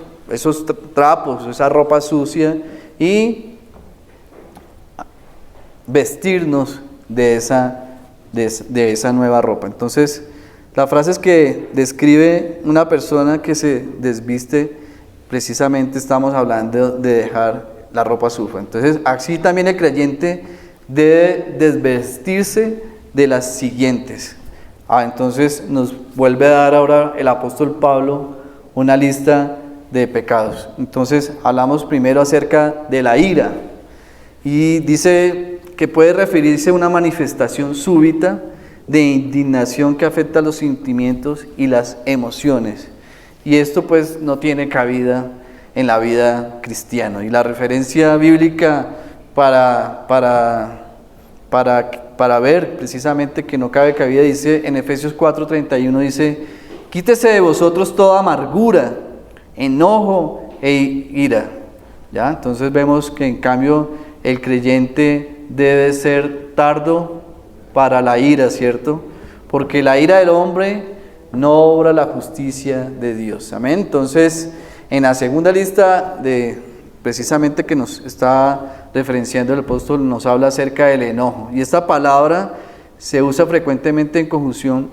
trapos, esa ropa sucia, y vestirnos de esa nueva ropa. Entonces, la frase es que describe una persona que se desviste, precisamente estamos hablando de dejar la ropa sucia. Entonces, así también el creyente debe desvestirse de las siguientes. Entonces nos vuelve a dar ahora el apóstol Pablo una lista de pecados. Entonces hablamos primero acerca de la ira y dice que puede referirse a una manifestación súbita de indignación que afecta los sentimientos y las emociones, y esto pues no tiene cabida en la vida cristiana. Y la referencia bíblica para ver precisamente que no cabe cabida, dice en Efesios 4:31, dice: quítese de vosotros toda amargura, enojo e ira. ¿Ya? Entonces vemos que en cambio el creyente debe ser tardo para la ira, ¿cierto? Porque la ira del hombre no obra la justicia de Dios. Amén. Entonces, en la segunda lista precisamente que nos está referenciando el apóstol, nos habla acerca del enojo. Y esta palabra se usa frecuentemente en conjunción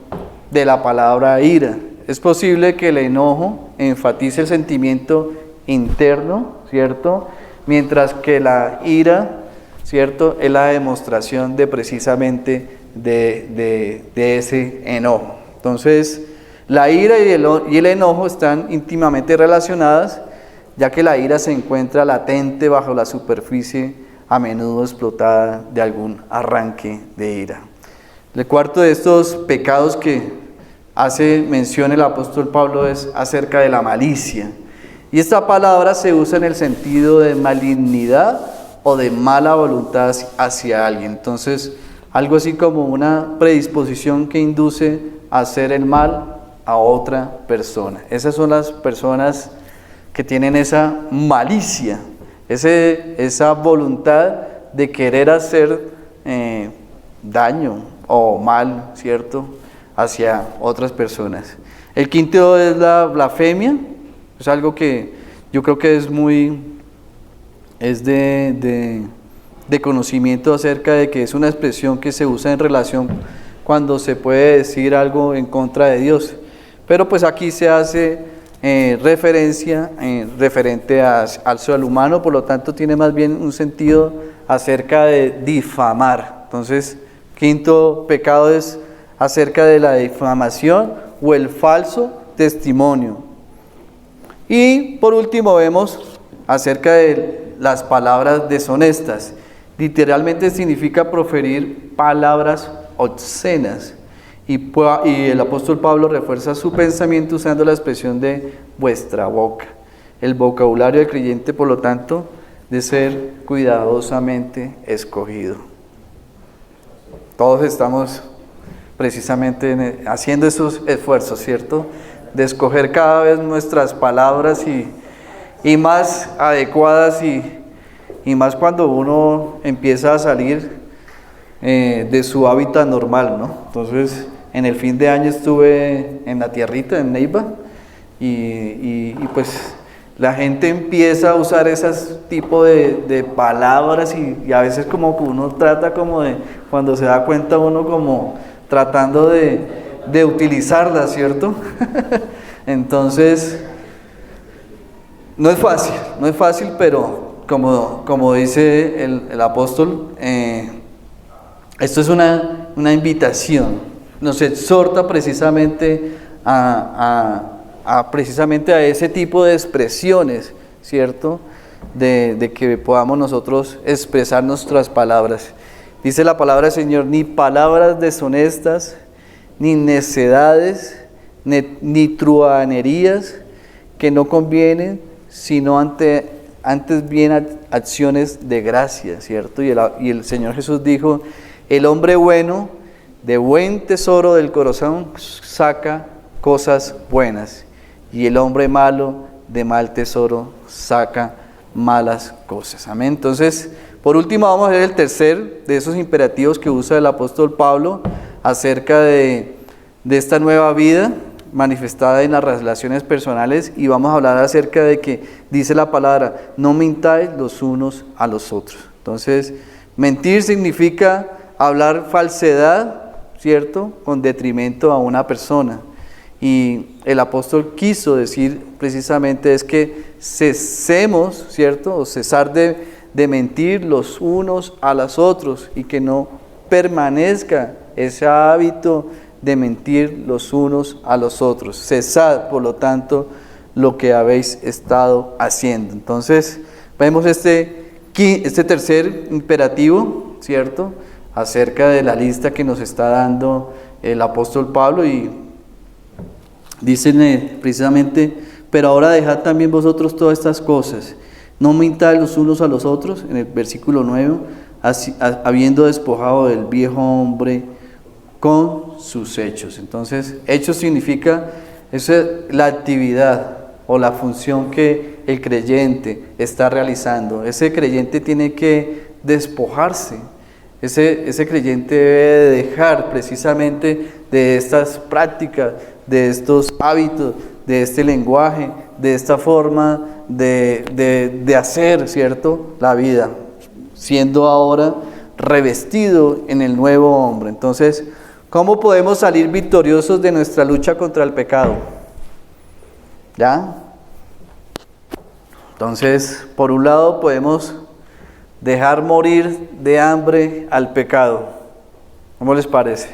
de la palabra ira. Es posible que el enojo enfatice el sentimiento interno, ¿cierto? Mientras que la ira, ¿cierto?, es la demostración de precisamente de ese enojo. Entonces, la ira y el enojo están íntimamente relacionadas, ya que la ira se encuentra latente bajo la superficie, a menudo explotada de algún arranque de ira. El cuarto de estos pecados que hace mención el apóstol Pablo es acerca de la malicia. Y esta palabra se usa en el sentido de malignidad o de mala voluntad hacia alguien. Entonces, algo así como una predisposición que induce a hacer el mal a otra persona. Esas son las personas que tienen esa malicia, esa voluntad de querer hacer daño o mal, ¿cierto?, hacia otras personas. El quinto es la blasfemia. Es algo que yo creo que es de conocimiento acerca de que es una expresión que se usa en relación cuando se puede decir algo en contra de Dios. Pero pues aquí se hace referencia referente al ser humano, por lo tanto tiene más bien un sentido acerca de difamar. Entonces, quinto pecado es acerca de la difamación o el falso testimonio. Y por último vemos acerca de las palabras deshonestas. Literalmente significa proferir palabras obscenas. Y el apóstol Pablo refuerza su pensamiento usando la expresión de vuestra boca. El vocabulario del creyente, por lo tanto, debe ser cuidadosamente escogido. Todos estamos precisamente haciendo esos esfuerzos, ¿cierto?, de escoger cada vez nuestras palabras y más adecuadas y más cuando uno empieza a salir de su hábitat normal, ¿no? Entonces, en el fin de año estuve en la tierrita, en Neiva, y pues la gente empieza a usar esos tipos de palabras y a veces como que uno trata como de, cuando se da cuenta uno como tratando de utilizarlas, ¿cierto? Entonces, no es fácil, pero como dice el apóstol, esto es una invitación, nos exhorta precisamente precisamente a ese tipo de expresiones, ¿cierto?, de que podamos nosotros expresar nuestras palabras. Dice la palabra del Señor: ni palabras deshonestas, ni necedades, ni truhanerías que no convienen, sino antes bien acciones de gracia, ¿cierto? Y el Señor Jesús dijo: el hombre bueno, de buen tesoro del corazón, saca cosas buenas, y el hombre malo, de mal tesoro, saca malas cosas. Amén. Entonces, por último, vamos a ver el tercer de esos imperativos que usa el apóstol Pablo acerca de esta nueva vida manifestada en las relaciones personales, y vamos a hablar acerca de que dice la palabra: no mintáis los unos a los otros. Entonces, Mentir significa hablar falsedad, ¿cierto? Con detrimento a una persona. Y el apóstol quiso decir precisamente es que cesemos, ¿cierto? O cesar de mentir los unos a los otros y que no permanezca ese hábito de mentir los unos a los otros. Cesad, por lo tanto, lo que habéis estado haciendo. Entonces, vemos este tercer imperativo, ¿cierto? Acerca de la lista que nos está dando el apóstol Pablo y dicen precisamente, pero ahora dejad también vosotros todas estas cosas, no mintáis los unos a los otros, en el versículo 9, habiendo despojado del viejo hombre con sus hechos. Entonces, hechos significa la actividad o la función que el creyente está realizando. Ese creyente tiene que despojarse. Ese creyente debe dejar precisamente de estas prácticas, de estos hábitos, de este lenguaje, de esta forma de hacer, ¿cierto?, la vida, siendo ahora revestido en el nuevo hombre. Entonces, ¿cómo podemos salir victoriosos de nuestra lucha contra el pecado? ¿Ya? Entonces, por un lado podemos dejar morir de hambre al pecado. ¿Cómo les parece?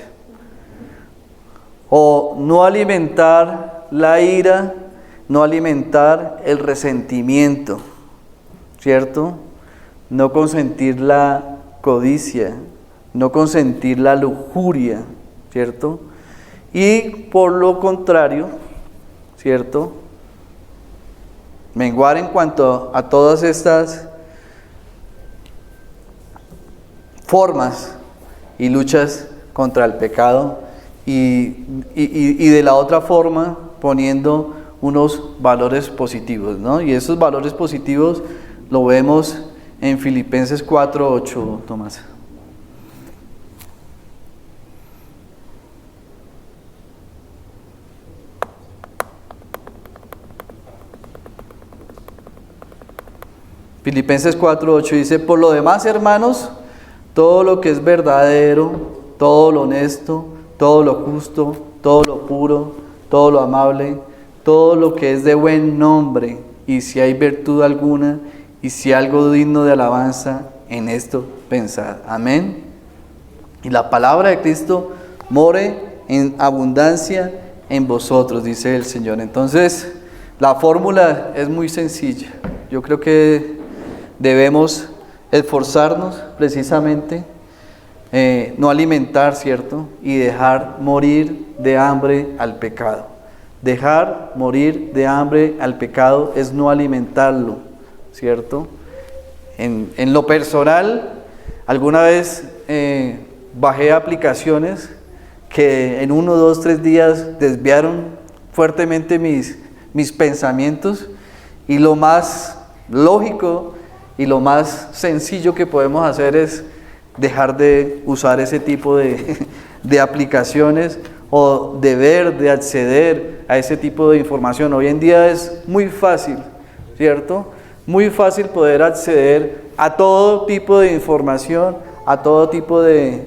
O no alimentar la ira, no alimentar el resentimiento, ¿cierto? No consentir la codicia, no consentir la lujuria, ¿cierto? Y por lo contrario, ¿cierto?, menguar en cuanto a todas estas formas y luchas contra el pecado y de la otra forma poniendo unos valores positivos, ¿no? Y esos valores positivos lo vemos en Filipenses 4:8, Tomás. Filipenses 4:8 dice, por lo demás, hermanos, todo lo que es verdadero, todo lo honesto, todo lo justo, todo lo puro, todo lo amable, todo lo que es de buen nombre, y si hay virtud alguna, y si algo digno de alabanza, en esto pensad. Amén. Y la palabra de Cristo more en abundancia en vosotros, dice el Señor. Entonces, la fórmula es muy sencilla. Yo creo que debemos esforzarnos precisamente, no alimentar, ¿cierto? Y dejar morir de hambre al pecado. Dejar morir de hambre al pecado es no alimentarlo, ¿cierto? En lo personal, alguna vez bajé aplicaciones que en 1, 2, 3 días desviaron fuertemente mis pensamientos, y lo más lógico y lo más sencillo que podemos hacer es dejar de usar ese tipo de aplicaciones o de acceder a ese tipo de información. Hoy en día es muy fácil, ¿cierto? Muy fácil poder acceder a todo tipo de información, a todo tipo de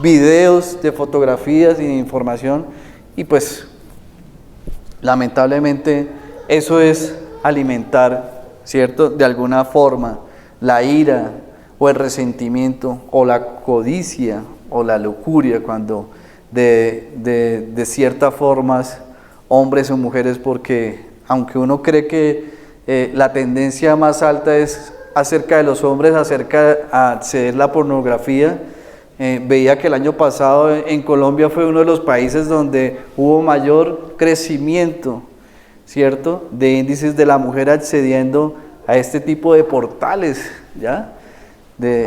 videos, de fotografías y de información, y pues lamentablemente eso es alimentar, ¿cierto?, de alguna forma la ira o el resentimiento o la codicia o la lujuria, cuando de ciertas formas, hombres o mujeres, porque aunque uno cree que la tendencia más alta es acerca de los hombres, acerca a acceder a la pornografía, veía que el año pasado en Colombia fue uno de los países donde hubo mayor crecimiento, ¿cierto?, de índices de la mujer accediendo a este tipo de portales, ¿ya?,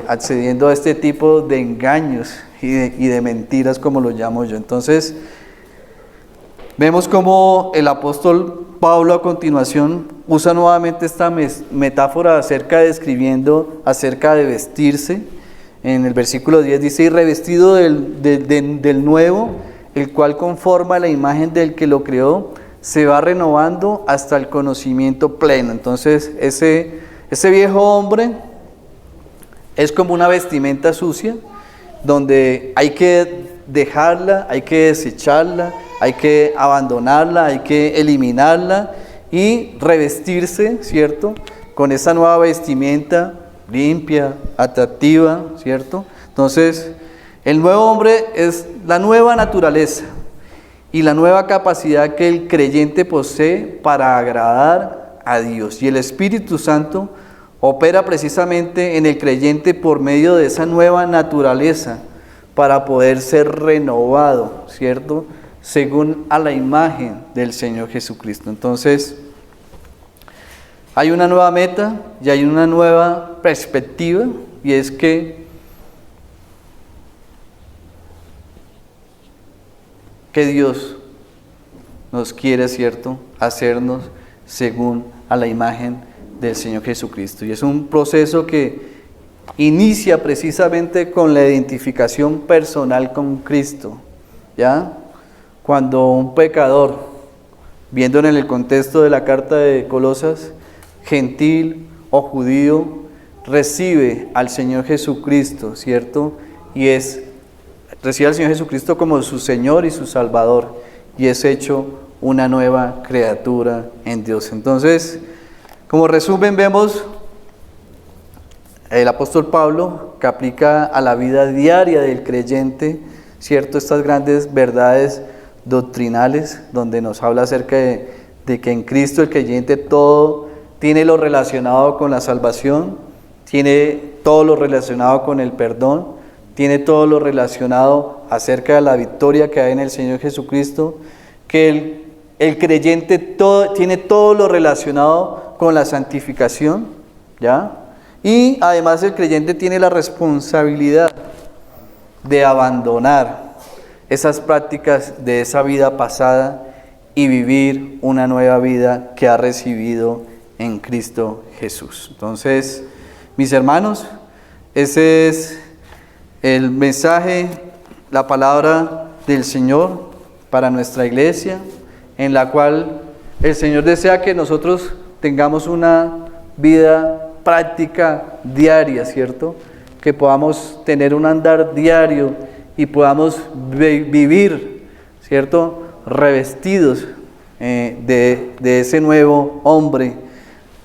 accediendo a este tipo de engaños y de mentiras, como lo llamo yo. Entonces, vemos cómo el apóstol Pablo a continuación usa nuevamente esta metáfora describiendo acerca de vestirse. En el versículo 10 dice, y revestido del nuevo, el cual conforma la imagen del que lo creó, se va renovando hasta el conocimiento pleno. Entonces, ese viejo hombre es como una vestimenta sucia, donde hay que dejarla, hay que desecharla, hay que abandonarla, hay que eliminarla y revestirse, ¿cierto?, con esa nueva vestimenta limpia, atractiva, ¿cierto? Entonces, el nuevo hombre es la nueva naturaleza y la nueva capacidad que el creyente posee para agradar a Dios. Y el Espíritu Santo opera precisamente en el creyente por medio de esa nueva naturaleza para poder ser renovado, ¿cierto?, según a la imagen del Señor Jesucristo. Entonces, hay una nueva meta y hay una nueva perspectiva, y es que Dios nos quiere, ¿cierto?, hacernos según a la imagen del Señor Jesucristo. Y es un proceso que inicia precisamente con la identificación personal con Cristo, ¿ya? Cuando un pecador, viendo en el contexto de la carta de Colosas, gentil o judío, recibe al Señor Jesucristo, ¿cierto? Y recibe al Señor Jesucristo como su Señor y su Salvador, y es hecho una nueva criatura en Dios. Entonces, como resumen, vemos el apóstol Pablo que aplica a la vida diaria del creyente, ¿cierto?, estas grandes verdades doctrinales, donde nos habla acerca de que en Cristo el creyente todo tiene lo relacionado con la salvación, tiene todo lo relacionado con el perdón, tiene todo lo relacionado acerca de la victoria que hay en el Señor Jesucristo, que el creyente tiene todo lo relacionado con la santificación, ¿ya? Y además el creyente tiene la responsabilidad de abandonar esas prácticas de esa vida pasada y vivir una nueva vida que ha recibido en Cristo Jesús. Entonces, mis hermanos, ese es el mensaje, la palabra del Señor para nuestra iglesia, en la cual el Señor desea que nosotros tengamos una vida práctica diaria, ¿cierto? Que podamos tener un andar diario y podamos vivir, ¿cierto?, revestidos de ese nuevo hombre.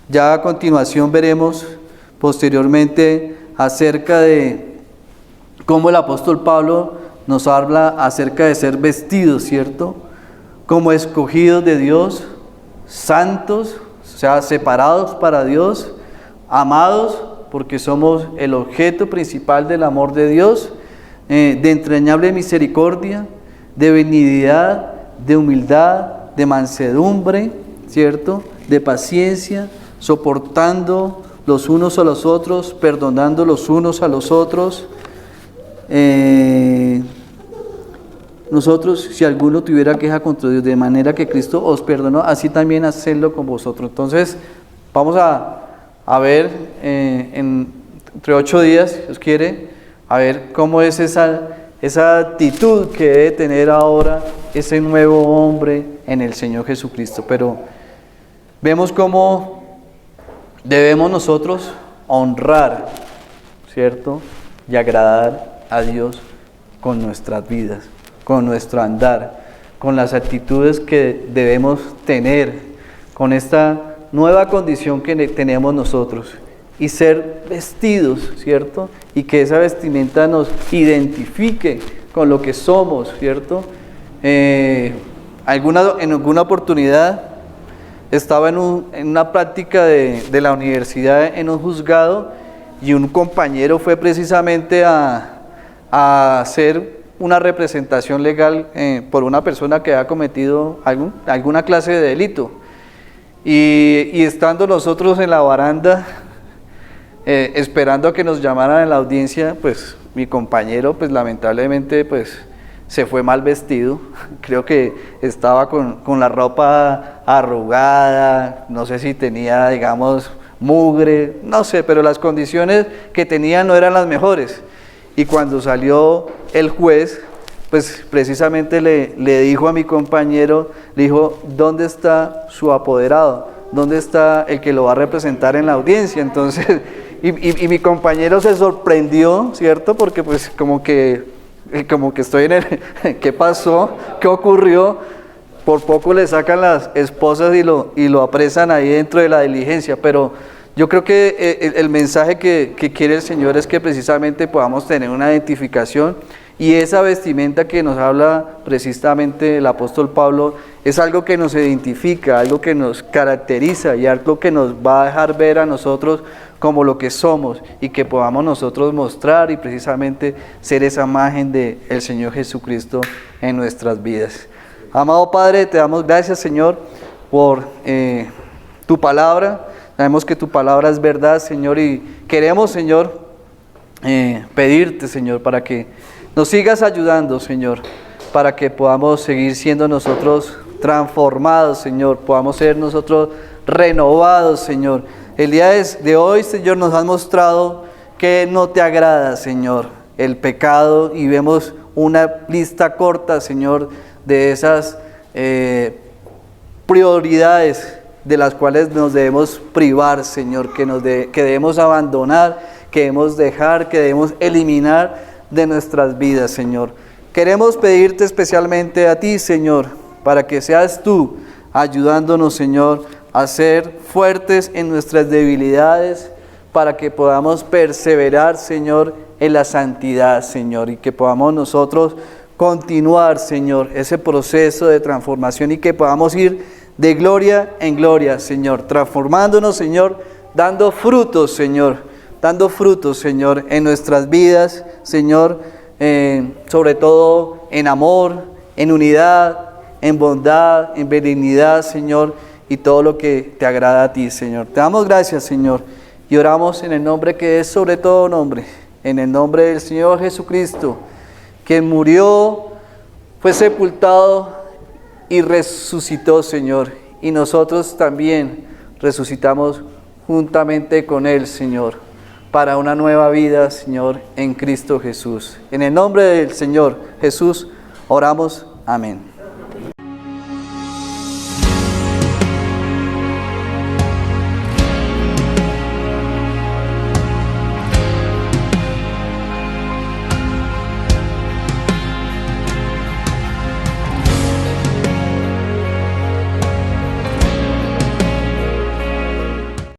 Ya a continuación veremos posteriormente acerca de cómo el apóstol Pablo nos habla acerca de ser vestidos, ¿cierto?, como escogidos de Dios, santos, o sea, separados para Dios, amados, porque somos el objeto principal del amor de Dios, de entrañable misericordia, de benignidad, de humildad, de mansedumbre, ¿cierto?, de paciencia, soportando los unos a los otros, perdonando los unos a los otros. Nosotros, si alguno tuviera queja contra Dios, de manera que Cristo os perdonó, así también hacedlo con vosotros. Entonces, vamos a ver entre 8 días, si Dios quiere, a ver cómo es esa actitud que debe tener ahora ese nuevo hombre en el Señor Jesucristo. Pero vemos cómo debemos nosotros honrar, ¿cierto?, y agradar a Dios con nuestras vidas, con nuestro andar, con las actitudes que debemos tener, con esta nueva condición que tenemos nosotros, y ser vestidos, ¿cierto?, y que esa vestimenta nos identifique con lo que somos, ¿cierto? En alguna oportunidad estaba en una práctica de la universidad en un juzgado, y un compañero fue precisamente a hacer una representación legal por una persona que ha cometido alguna clase de delito. Y estando nosotros en la baranda, esperando a que nos llamaran en la audiencia, pues mi compañero, pues lamentablemente, pues se fue mal vestido. Creo que estaba con la ropa arrugada, no sé si tenía, digamos, mugre, no sé, pero las condiciones que tenía no eran las mejores. Y cuando salió el juez, pues precisamente le dijo a mi compañero, le dijo, ¿dónde está su apoderado? ¿Dónde está el que lo va a representar en la audiencia? Entonces, y mi compañero se sorprendió, ¿cierto? Porque pues como que estoy en el, ¿qué pasó? ¿Qué ocurrió? Por poco le sacan las esposas y lo apresan ahí dentro de la diligencia, pero yo creo que el mensaje que quiere el Señor es que precisamente podamos tener una identificación, y esa vestimenta que nos habla precisamente el apóstol Pablo es algo que nos identifica, algo que nos caracteriza y algo que nos va a dejar ver a nosotros como lo que somos, y que podamos nosotros mostrar y precisamente ser esa imagen del Señor Jesucristo en nuestras vidas. Amado Padre, te damos gracias, Señor, por tu palabra. Sabemos que tu palabra es verdad, Señor, y queremos, Señor, pedirte, Señor, para que nos sigas ayudando, Señor, para que podamos seguir siendo nosotros transformados, Señor, podamos ser nosotros renovados, Señor. El día de hoy, Señor, nos has mostrado que no te agrada, Señor, el pecado, y vemos una lista corta, Señor, de esas prioridades de las cuales nos debemos privar, Señor, que debemos abandonar, que debemos dejar, que debemos eliminar de nuestras vidas, Señor. Queremos pedirte especialmente a ti, Señor, para que seas tú ayudándonos, Señor, a ser fuertes en nuestras debilidades, para que podamos perseverar, Señor, en la santidad, Señor, y que podamos nosotros continuar, Señor, ese proceso de transformación, y que podamos ir de gloria en gloria, Señor, transformándonos, Señor, dando frutos, Señor, en nuestras vidas, Señor, sobre todo en amor, en unidad, en bondad, en benignidad, Señor, y todo lo que te agrada a ti, Señor. Te damos gracias, Señor, y oramos en el nombre que es sobre todo nombre, en el nombre del Señor Jesucristo, quien murió, fue sepultado y resucitó, Señor, y nosotros también resucitamos juntamente con Él, Señor, para una nueva vida, Señor, en Cristo Jesús. En el nombre del Señor Jesús oramos. Amén.